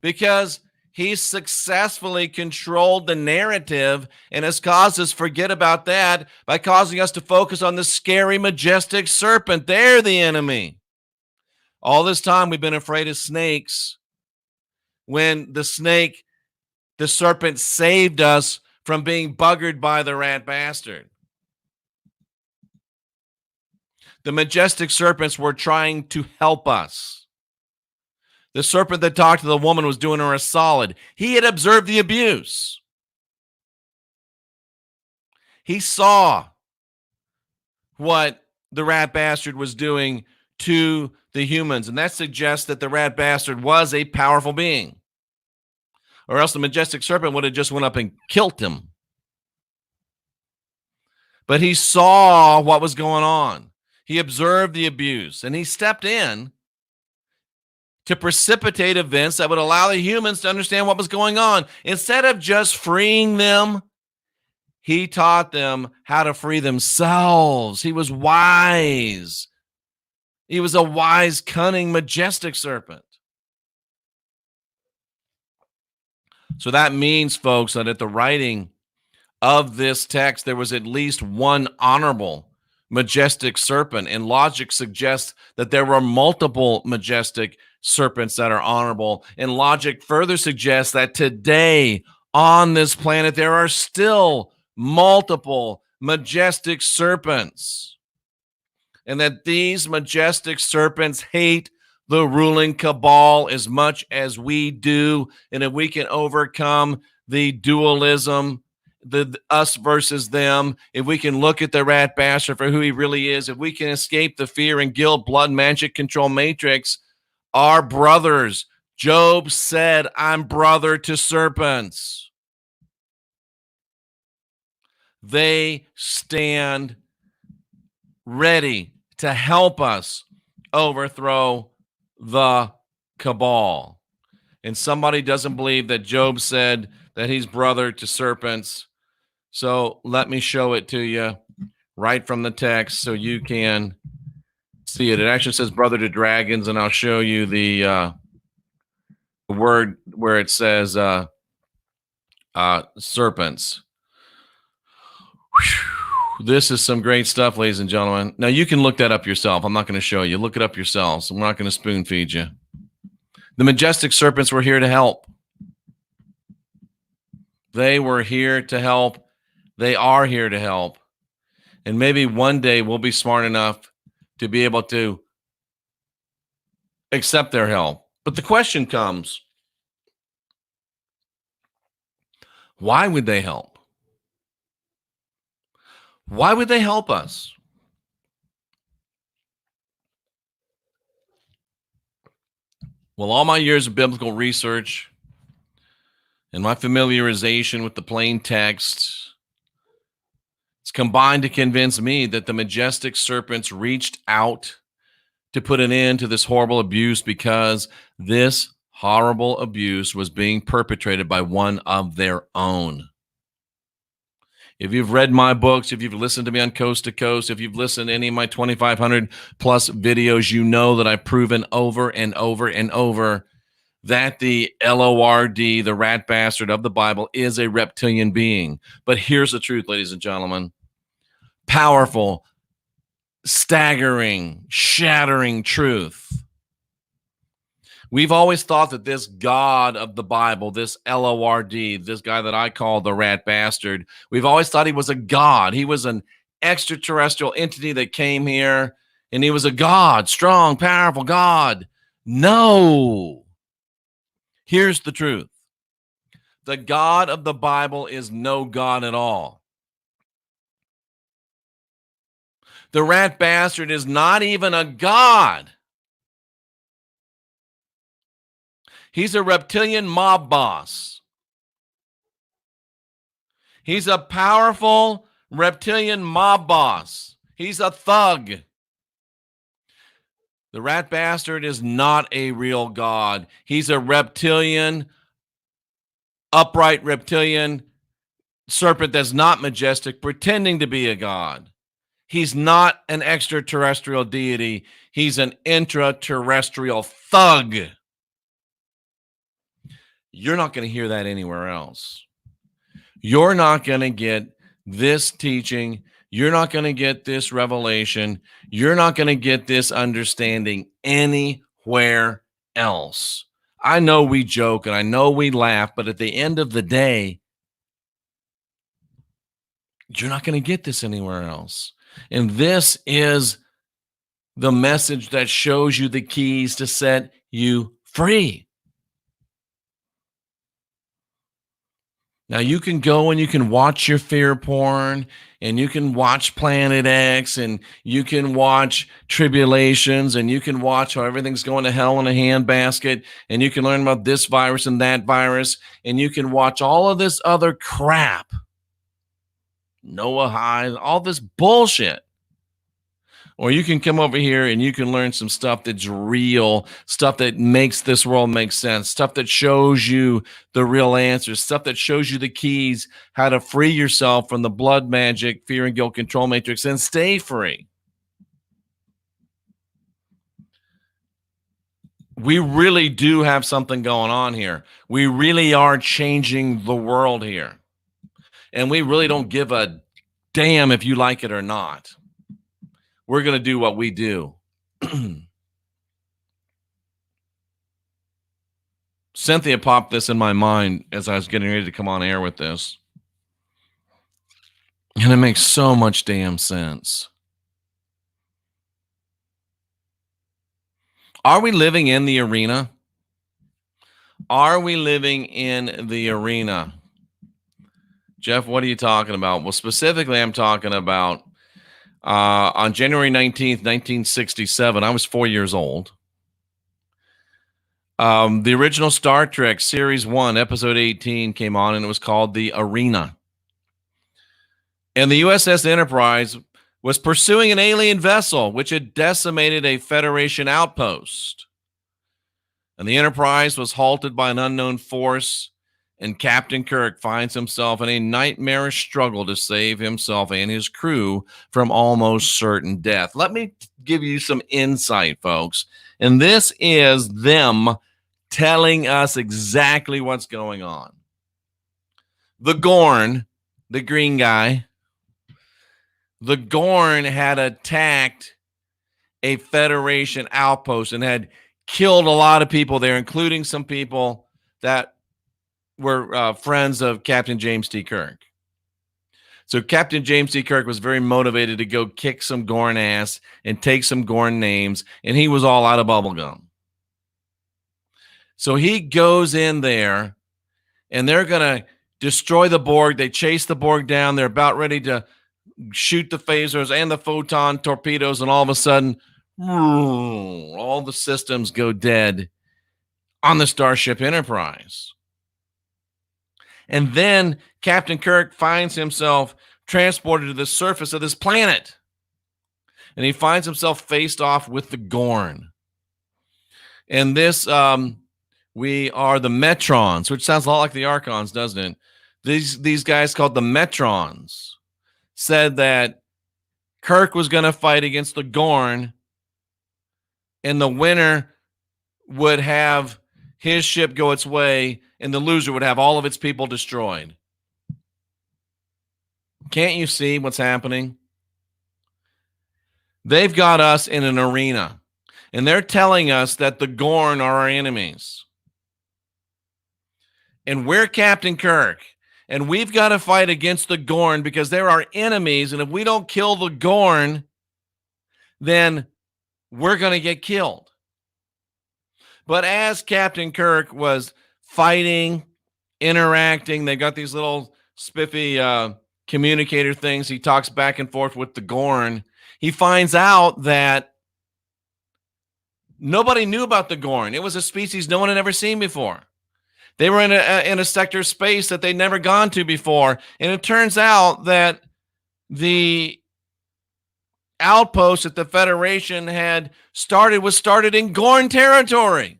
because he successfully controlled the narrative and has caused us to forget about that by causing us to focus on the scary, majestic serpent. They're the enemy. All this time we've been afraid of snakes when the serpent saved us from being buggered by the rat bastard. The majestic serpents were trying to help us. The serpent that talked to the woman was doing her a solid. He had observed the abuse. He saw what the rat bastard was doing to the humans, and that suggests that the rat bastard was a powerful being. Or else the majestic serpent would have just went up and killed him. But he saw what was going on. He observed the abuse, and he stepped in to precipitate events that would allow the humans to understand what was going on. Instead of just freeing them, he taught them how to free themselves. He was wise. He was a wise, cunning, majestic serpent. So that means, folks, that at the writing of this text, there was at least one honorable, majestic serpent. And logic suggests that there were multiple majestic serpents that are honorable. And logic further suggests that today on this planet, there are still multiple majestic serpents. And that these majestic serpents hate the ruling cabal as much as we do. And if we can overcome the dualism, the us versus them, if we can look at the rat bastard for who he really is, if we can escape the fear and guilt, blood, magic, control matrix, our brothers. Job said, I'm brother to serpents. They stand ready to help us overthrow the cabal. And somebody doesn't believe that Job said that he's brother to serpents. So let me show it to you right from the text so you can see it. It actually says brother to dragons, and I'll show you the word where it says serpents. Whew. This is some great stuff, ladies and gentlemen. Now, you can look that up yourself. I'm not going to show you. Look it up yourselves. I'm not going to spoon feed you. The majestic serpents were here to help. They were here to help. They are here to help. And maybe one day we'll be smart enough to be able to accept their help. But the question comes, why would they help? Why would they help us? Well, all my years of biblical research and my familiarization with the plain text, it's combined to convince me that the majestic serpents reached out to put an end to this horrible abuse because this horrible abuse was being perpetrated by one of their own. If you've read my books, if you've listened to me on Coast to Coast, if you've listened to any of my 2,500 plus videos, you know that I've proven over and over and over that the Lord, the rat bastard of the Bible, is a reptilian being. But here's the truth, ladies and gentlemen. Powerful, staggering, shattering truth. We've always thought that this God of the Bible, this Lord, this guy that I call the rat bastard, we've always thought he was a God. He was an extraterrestrial entity that came here, and he was a God, strong, powerful God. No. Here's the truth. The God of the Bible is no God at all. The rat bastard is not even a God. He's a reptilian mob boss. He's a powerful reptilian mob boss. He's a thug. The rat bastard is not a real God. He's a reptilian, upright reptilian serpent that's not majestic, pretending to be a god. He's not an extraterrestrial deity. He's an intraterrestrial thug. You're not going to hear that anywhere else. You're not going to get this teaching. You're not going to get this revelation. You're not going to get this understanding anywhere else. I know we joke and I know we laugh, but at the end of the day, you're not going to get this anywhere else. And this is the message that shows you the keys to set you free. Now, you can go and you can watch your fear porn, and you can watch Planet X, and you can watch Tribulations, and you can watch how everything's going to hell in a handbasket, and you can learn about this virus and that virus, and you can watch all of this other crap. Noah High, all this bullshit. Or you can come over here and you can learn some stuff that's real, stuff that makes this world make sense, stuff that shows you the real answers, stuff that shows you the keys, how to free yourself from the blood magic, fear and guilt control matrix, and stay free. We really do have something going on here. We really are changing the world here. And we really don't give a damn if you like it or not. We're going to do what we do. Cynthia popped this in my mind as I was getting ready to come on air with this. And it makes so much damn sense. Are we living in the arena? Are we living in the arena? Jeff, what are you talking about? Well, specifically, I'm talking about on January 19th, 1967, I was 4 years old. The original Star Trek Series 1, Episode 18 came on, and it was called The Arena. And the USS Enterprise was pursuing an alien vessel, which had decimated a Federation outpost. And the Enterprise was halted by an unknown force, and Captain Kirk finds himself in a nightmarish struggle to save himself and his crew from almost certain death. Let me give you some insight, folks. And this is them telling us exactly what's going on. The Gorn, the green guy, the Gorn had attacked a Federation outpost and had killed a lot of people there, including some people that were friends of Captain James T. Kirk. So Captain James T. Kirk was very motivated to go kick some Gorn ass and take some Gorn names, and he was all out of bubblegum. So he goes in there, and they're going to destroy the Borg. They chase the Borg down. They're about ready to shoot the phasers and the photon torpedoes, and all of a sudden, all the systems go dead on the Starship Enterprise. And then Captain Kirk finds himself transported to the surface of this planet. And he finds himself faced off with the Gorn. And this, we are the Metrons, which sounds a lot like the Archons, doesn't it? These guys called the Metrons said that Kirk was going to fight against the Gorn, and the winner would have his ship go its way, and the loser would have all of its people destroyed. Can't you see what's happening? They've got us in an arena, and they're telling us that the Gorn are our enemies. And we're Captain Kirk, and we've got to fight against the Gorn because they're our enemies, and if we don't kill the Gorn, then we're going to get killed. But as Captain Kirk was fighting, interacting, they got these little spiffy communicator things. He talks back and forth with the Gorn. He finds out that nobody knew about the Gorn. It was a species no one had ever seen before. They were in a sector of space that they'd never gone to before. And it turns out that the outpost that the Federation had started was started in Gorn territory.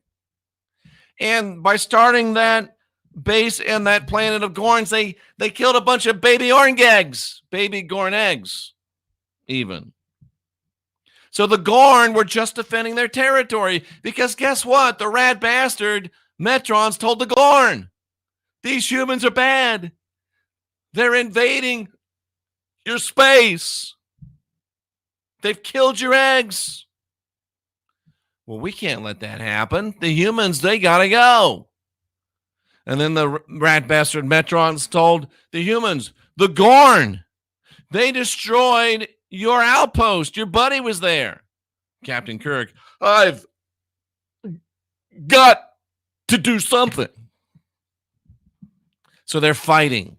And by starting that base in that planet of Gorns, they killed a bunch of baby Gorn eggs, even. So the Gorn were just defending their territory because guess what? The rat bastard Metrons told the Gorn, these humans are bad. They're invading your space. They've killed your eggs. Well, we can't let that happen. The humans, they got to go. And then the rat bastard Metrons told the humans, the Gorn, they destroyed your outpost. Your buddy was there. Captain Kirk, I've got to do something. So they're fighting.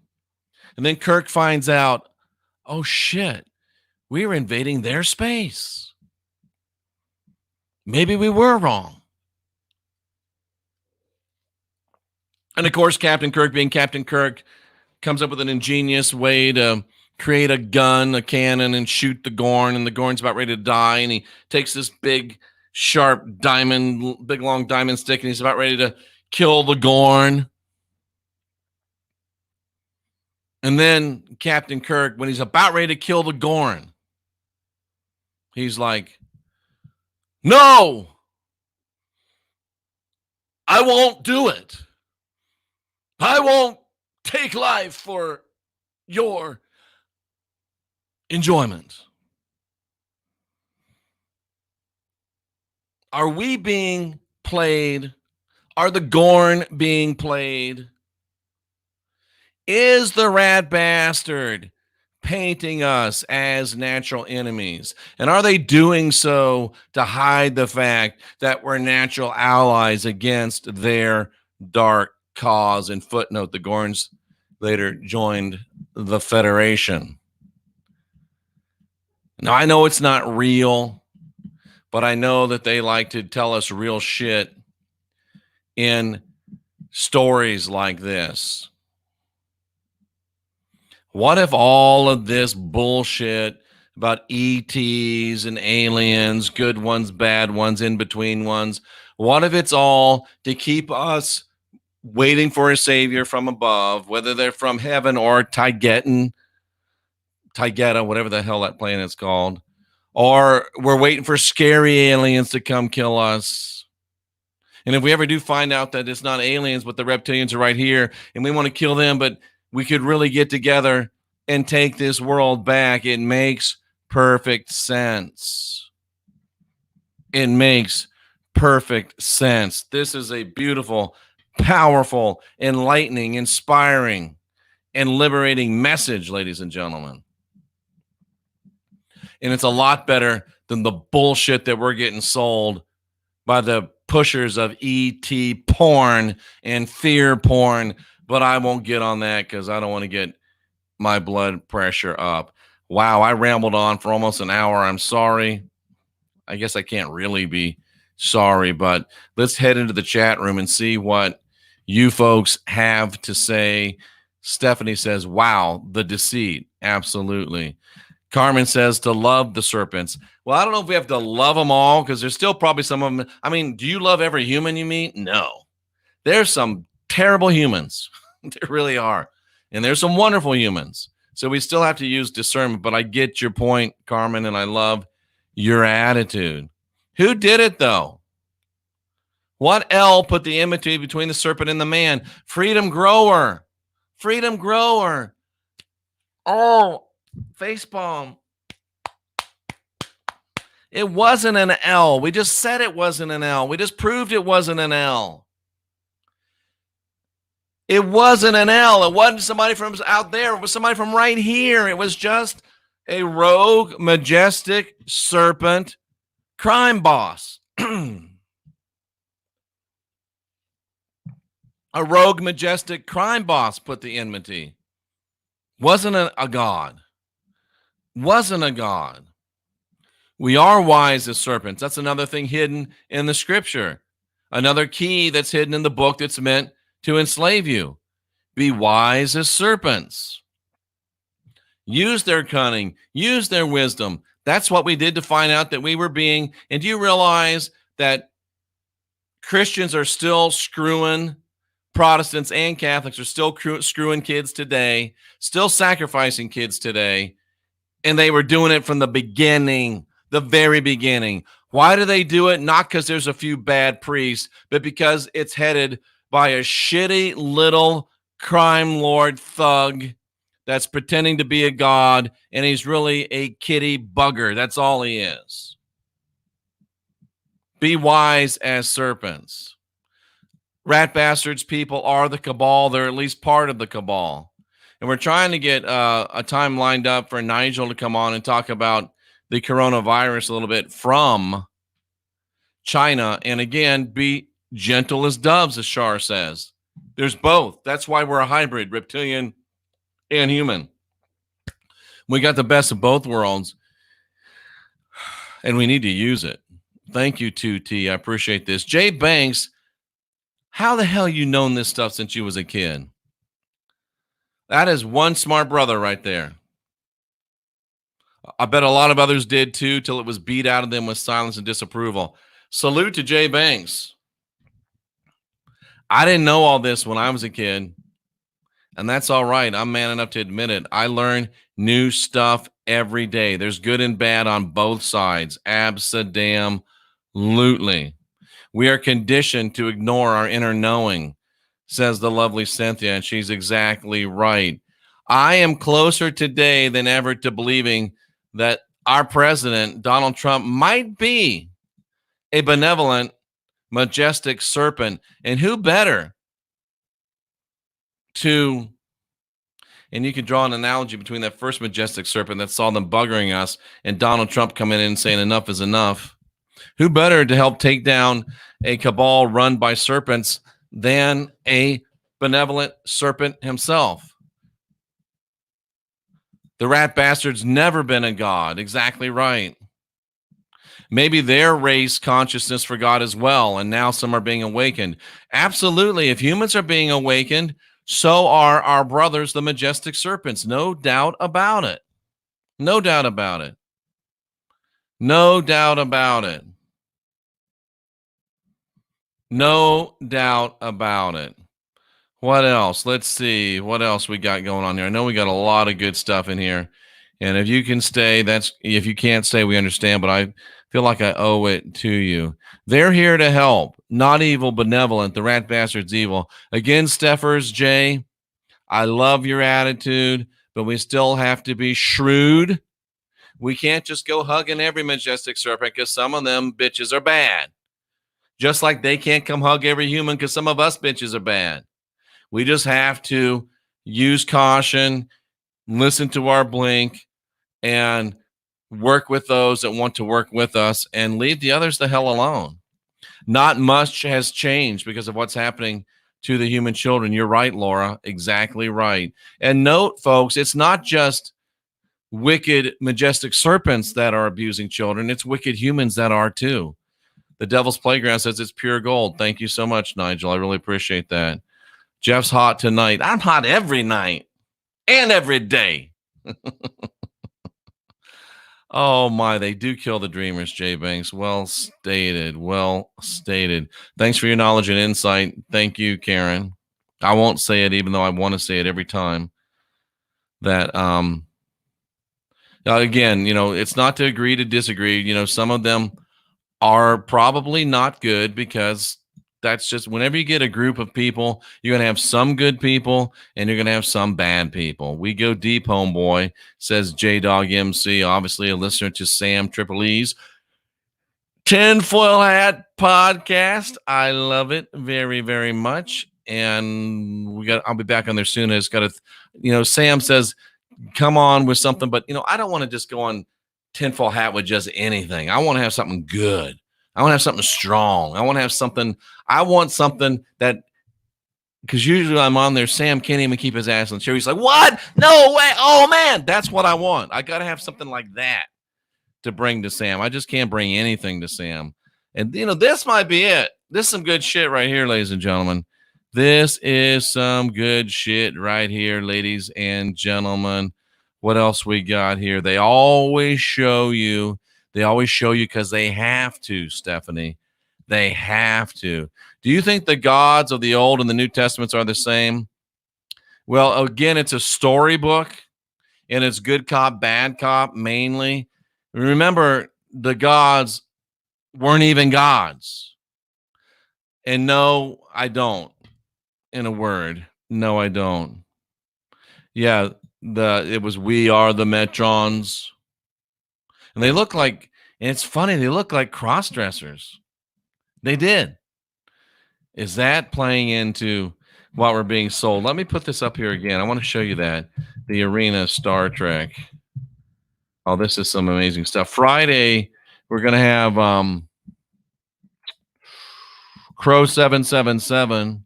And then Kirk finds out, oh shit, we were invading their space. Maybe we were wrong. And of course, Captain Kirk, being Captain Kirk, comes up with an ingenious way to create a gun, a cannon, and shoot the Gorn. And the Gorn's about ready to die. And he takes this big, sharp big, long diamond stick, and he's about ready to kill the Gorn. And then Captain Kirk, when he's about ready to kill the Gorn, he's like, no, I won't do it. I won't take life for your enjoyment. Are we being played? Are the Gorn being played? Is the rat bastard painting us as natural enemies? And are they doing so to hide the fact that we're natural allies against their dark cause? And footnote, the Gorns later joined the Federation. Now, I know it's not real, but I know that they like to tell us real shit in stories like this. What if all of this bullshit about ETs and aliens, good ones, bad ones, in between ones, what if it's all to keep us waiting for a savior from above, whether they're from heaven or Taygeta, whatever the hell that planet's called, or we're waiting for scary aliens to come kill us? And if we ever do find out that it's not aliens, but the reptilians are right here, and we want to kill them, but we could really get together and take this world back, it makes perfect sense. It makes perfect sense. This is a beautiful, powerful, enlightening, inspiring, and liberating message, ladies and gentlemen. And it's a lot better than the bullshit that we're getting sold by the pushers of ET porn and fear porn. But I won't get on that because I don't want to get my blood pressure up. Wow, I rambled on for almost an hour. I'm sorry. I guess I can't really be sorry, but let's head into the chat room and see what you folks have to say. Stephanie says, wow, the deceit. Absolutely. Carmen says to love the serpents. Well, I don't know if we have to love them all because there's still probably some of them. I mean, do you love every human you meet? No. There's some terrible humans. There really are. And there's some wonderful humans. So we still have to use discernment. But I get your point, Carmen, and I love your attitude. Who did it, though? What L put the enmity between the serpent and the man? Freedom grower. Freedom grower. Oh, facepalm. It wasn't an L. We just said it wasn't an L. We just proved it wasn't an L. It wasn't an L. It wasn't somebody from out there. It was somebody from right here. It was just a rogue, majestic serpent crime boss. A rogue, majestic crime boss put the enmity. Wasn't a god. Wasn't a god. We are wise as serpents. That's another thing hidden in the scripture. Another key that's hidden in the book that's meant to enslave you. Be wise as serpents. Use their cunning. Use their wisdom. That's what we did to find out that we were being. And do you realize that Christians are still screwing? Protestants and Catholics are still screwing kids today, still sacrificing kids today, and they were doing it from the beginning, the very beginning. Why do they do it? Not because there's a few bad priests, but because it's headed by a shitty little crime lord thug that's pretending to be a god, and he's really a kitty bugger. That's all he is. Be wise as serpents. Rat bastards people are the cabal. They're at least part of the cabal. And we're trying to get a time lined up for Nigel to come on and talk about the coronavirus a little bit from China. And again, be gentle as doves, as Shar says. There's both. That's why we're a hybrid, reptilian and human. We got the best of both worlds, and we need to use it. Thank you, 2T. I appreciate this. Jay Banks, how the hell you known this stuff since you was a kid? That is one smart brother right there. I bet a lot of others did too, till it was beat out of them with silence and disapproval. Salute to Jay Banks. I didn't know all this when I was a kid, and that's all right. I'm man enough to admit it. I learn new stuff every day. There's good and bad on both sides. Abso-damn-lutely. We are conditioned to ignore our inner knowing, says the lovely Cynthia, and she's exactly right. I am closer today than ever to believing that our president, Donald Trump, might be a benevolent, majestic serpent. And who better to, and you can draw an analogy between that first majestic serpent that saw them buggering us and Donald Trump coming in and saying enough is enough. Who better to help take down a cabal run by serpents than a benevolent serpent himself? The rat bastard's never been a god. Exactly right. Maybe their race consciousness for God as well, and now some are being awakened. Absolutely. If humans are being awakened, so are our brothers, the majestic serpents. No doubt about it. No doubt about it. No doubt about it. No doubt about it. What else? Let's see what else we got going on here. I know we got a lot of good stuff in here. And if you can stay, that's, if you can't stay, we understand, but I feel like I owe it to you. They're here to help. Not evil, benevolent. The rat bastard's evil. Again, Steffers, Jay, I love your attitude, but we still have to be shrewd. We can't just go hugging every majestic serpent because some of them bitches are bad. Just like they can't come hug every human because some of us bitches are bad. We just have to use caution, listen to our blink, and work with those that want to work with us and leave the others the hell alone. Not much has changed because of what's happening to the human children. You're right, Laura. Exactly right. And note, folks, it's not just wicked, majestic serpents that are abusing children. It's wicked humans that are too. The Devil's Playground says it's pure gold. Thank you so much, Nigel. I really appreciate that. Jeff's hot tonight. I'm hot every night and every day. Oh, my. They do kill the dreamers, Jay Banks. Well stated. Well stated. Thanks for your knowledge and insight. Thank you, Karen. I won't say it, even though I want to say it every time. That, again, it's not to agree to disagree. Some of them are probably not good because That's just whenever you get a group of people, you're going to have some good people and you're going to have some bad people. We go deep, homeboy, says J Dog MC, obviously a listener to Sam Triple E's Tinfoil Hat podcast. I love it very, very much. And I'll be back on there soon. It's got Sam says, come on with something, but I don't want to just go on Tinfoil Hat with just anything. I want to have something good. I want to have something strong. I want something that, because usually I'm on there, Sam can't even keep his ass on the chair. He's like, what? No way. Oh man, that's what I want. I got to have something like that to bring to Sam. I just can't bring anything to Sam. And this might be it. This is some good shit right here, ladies and gentlemen. This is some good shit right here, ladies and gentlemen. What else we got here? They always show you because they have to, Stephanie. They have to. Do you think the gods of the Old and the New Testaments are the same? Well, again, it's a storybook, and it's good cop, bad cop, mainly. Remember, the gods weren't even gods. And no, I don't. In a word, no, I don't. Yeah, it was We Are the Metrons. And they look like, and it's funny, they look like cross-dressers. They did. Is that playing into what we're being sold? Let me put this up here again. I want to show you that. The Arena Star Trek. Oh, this is some amazing stuff. Friday, we're going to have Crow 777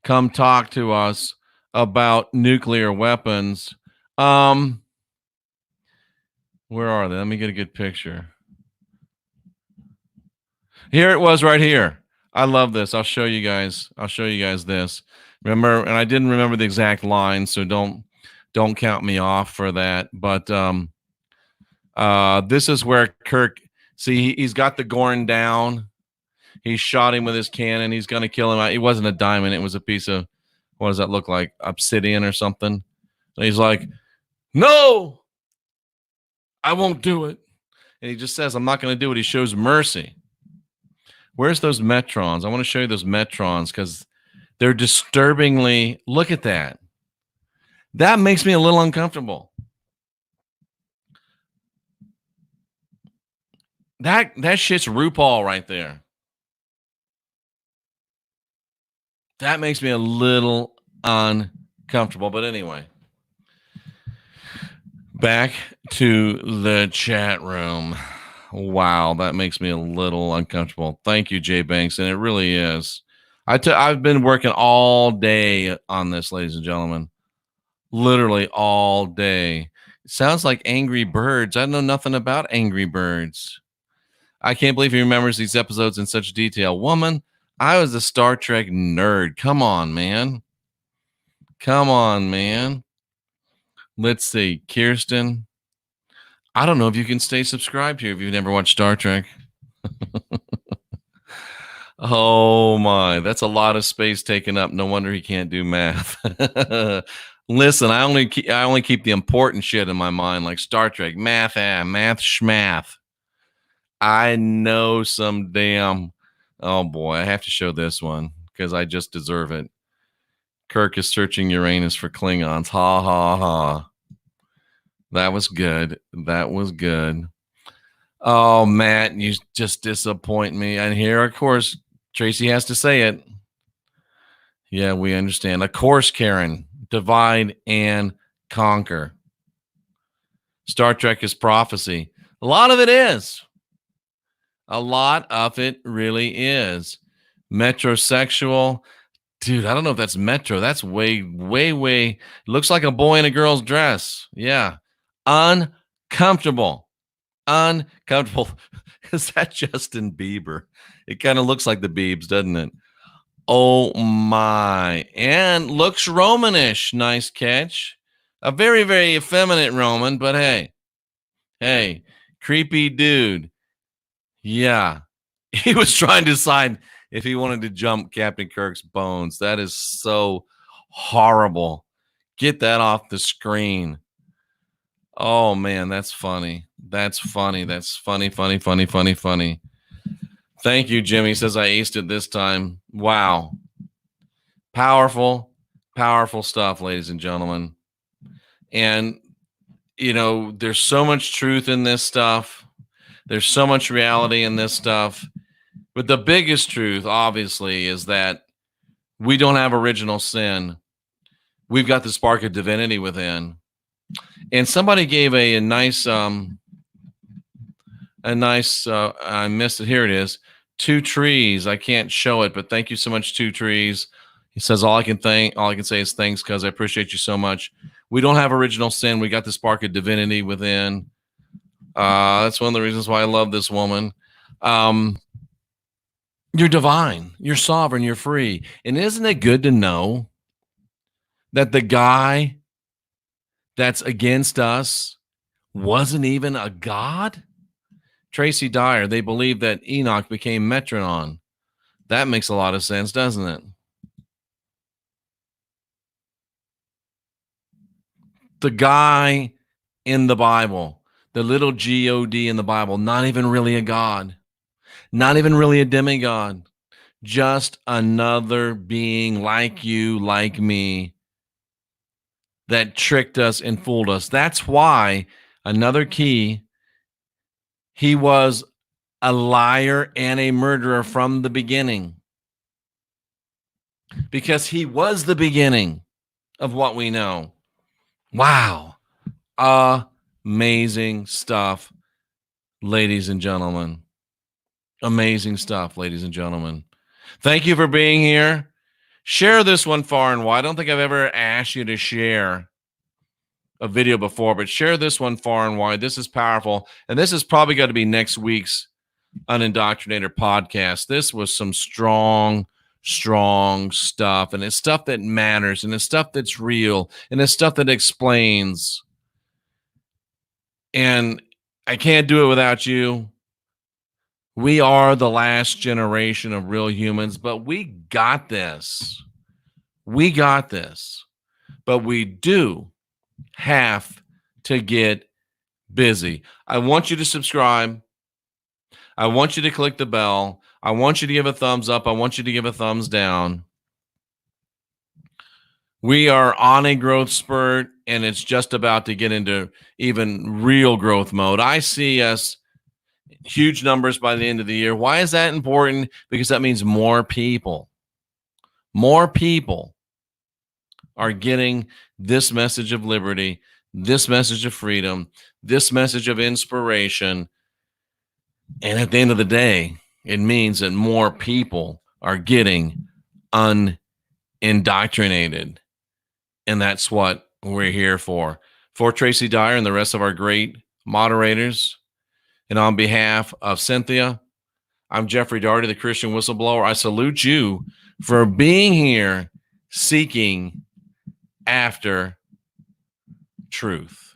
come talk to us about nuclear weapons. Where are they? Let me get a good picture. Here it was right here. I love this. I'll show you guys this. Remember, and I didn't remember the exact line, so don't count me off for that. But this is where Kirk, see, he's got the Gorn down. He shot him with his cannon. He's going to kill him. It wasn't a diamond. It was a piece of, what does that look like? Obsidian or something. And he's like, no, I won't do it. And he just says, I'm not going to do it. He shows mercy. Where's those Metrons? I want to show you those Metrons because they're disturbingly, look at that. That makes me a little uncomfortable. That shit's RuPaul right there. That makes me a little uncomfortable. But anyway, back to the chat room. Wow, that makes me a little uncomfortable. Thank you, Jay Banks, and it really is. I've been working all day on this, ladies and gentlemen. Literally all day. It sounds like Angry Birds. I know nothing about Angry Birds. I can't believe he remembers these episodes in such detail. Woman, I was a Star Trek nerd. Come on, man. Come on, man. Let's see. Kirsten. I don't know if you can stay subscribed here if you've never watched Star Trek. Oh, my. That's a lot of space taken up. No wonder he can't do math. Listen, I only keep the important shit in my mind, like Star Trek. Math, math, schmath. I know some damn... Oh, boy. I have to show this one because I just deserve it. Kirk is searching Uranus for Klingons. Ha, ha, ha. That was good. That was good. Oh, Matt, you just disappoint me. And here, of course, Tracy has to say it. Yeah, we understand. Of course, Karen. Divide and conquer. Star Trek is prophecy. A lot of it is. A lot of it really is. Metrosexual. Dude, I don't know if that's metro. That's way, way, way. Looks like a boy in a girl's dress. Yeah. Uncomfortable. Uncomfortable. Is that Justin Bieber? It kind of looks like the Biebs, doesn't it? Oh, my. And looks Romanish. Nice catch. A very, very effeminate Roman, but hey, creepy dude. Yeah. He was trying to decide if he wanted to jump Captain Kirk's bones. That is so horrible. Get that off the screen. Oh, man, that's funny. That's funny. That's funny, funny, funny, funny, funny. Thank you, Jimmy. Says I aced it this time. Wow. Powerful, powerful stuff, ladies and gentlemen. And, there's so much truth in this stuff. There's so much reality in this stuff. But the biggest truth, obviously, is that we don't have original sin. We've got the spark of divinity within. And somebody gave a nice, I missed it. Here it is. Two trees. I can't show it, but thank you so much, Two Trees. He says, all I can say is thanks, because I appreciate you so much. We don't have original sin. We got the spark of divinity within. That's one of the reasons why I love this woman. You're divine. You're sovereign. You're free. And isn't it good to know that the guy that's against us wasn't even a god? Tracy Dyer, they believe that Enoch became Metronon. That makes a lot of sense, doesn't it? The guy in the Bible, the little G-O-D in the Bible, not even really a god, not even really a demigod, just another being like you, like me, that tricked us and fooled us. That's why, another key, he was a liar and a murderer from the beginning, because he was the beginning of what we know. Wow. Amazing stuff, ladies and gentlemen. Amazing stuff, ladies and gentlemen. Thank you for being here. Share this one far and wide. I don't think I've ever asked you to share a video before, but share this one far and wide. This is powerful. And this is probably got to be next week's Unindoctrinator podcast. This was some strong stuff, and it's stuff that matters, and it's stuff that's real, and it's stuff that explains. And I can't do it without you. We are the last generation of real humans, but we got this. We got this. But we do have to get busy. I want you to subscribe. I want you to click the bell. I want you to give a thumbs up. I want you to give a thumbs down. We are on a growth spurt, and it's just about to get into even real growth mode. I see us huge numbers by the end of the year. Why is that important? Because that means more people are getting this message of liberty, this message of freedom, this message of inspiration. And at the end of the day, it means that more people are getting unindoctrinated. And that's what we're here for. For Tracy Dyer and the rest of our great moderators, and on behalf of Cynthia, I'm Jeffrey Daugherty, the Christian Whistleblower. I salute you for being here, seeking after truth.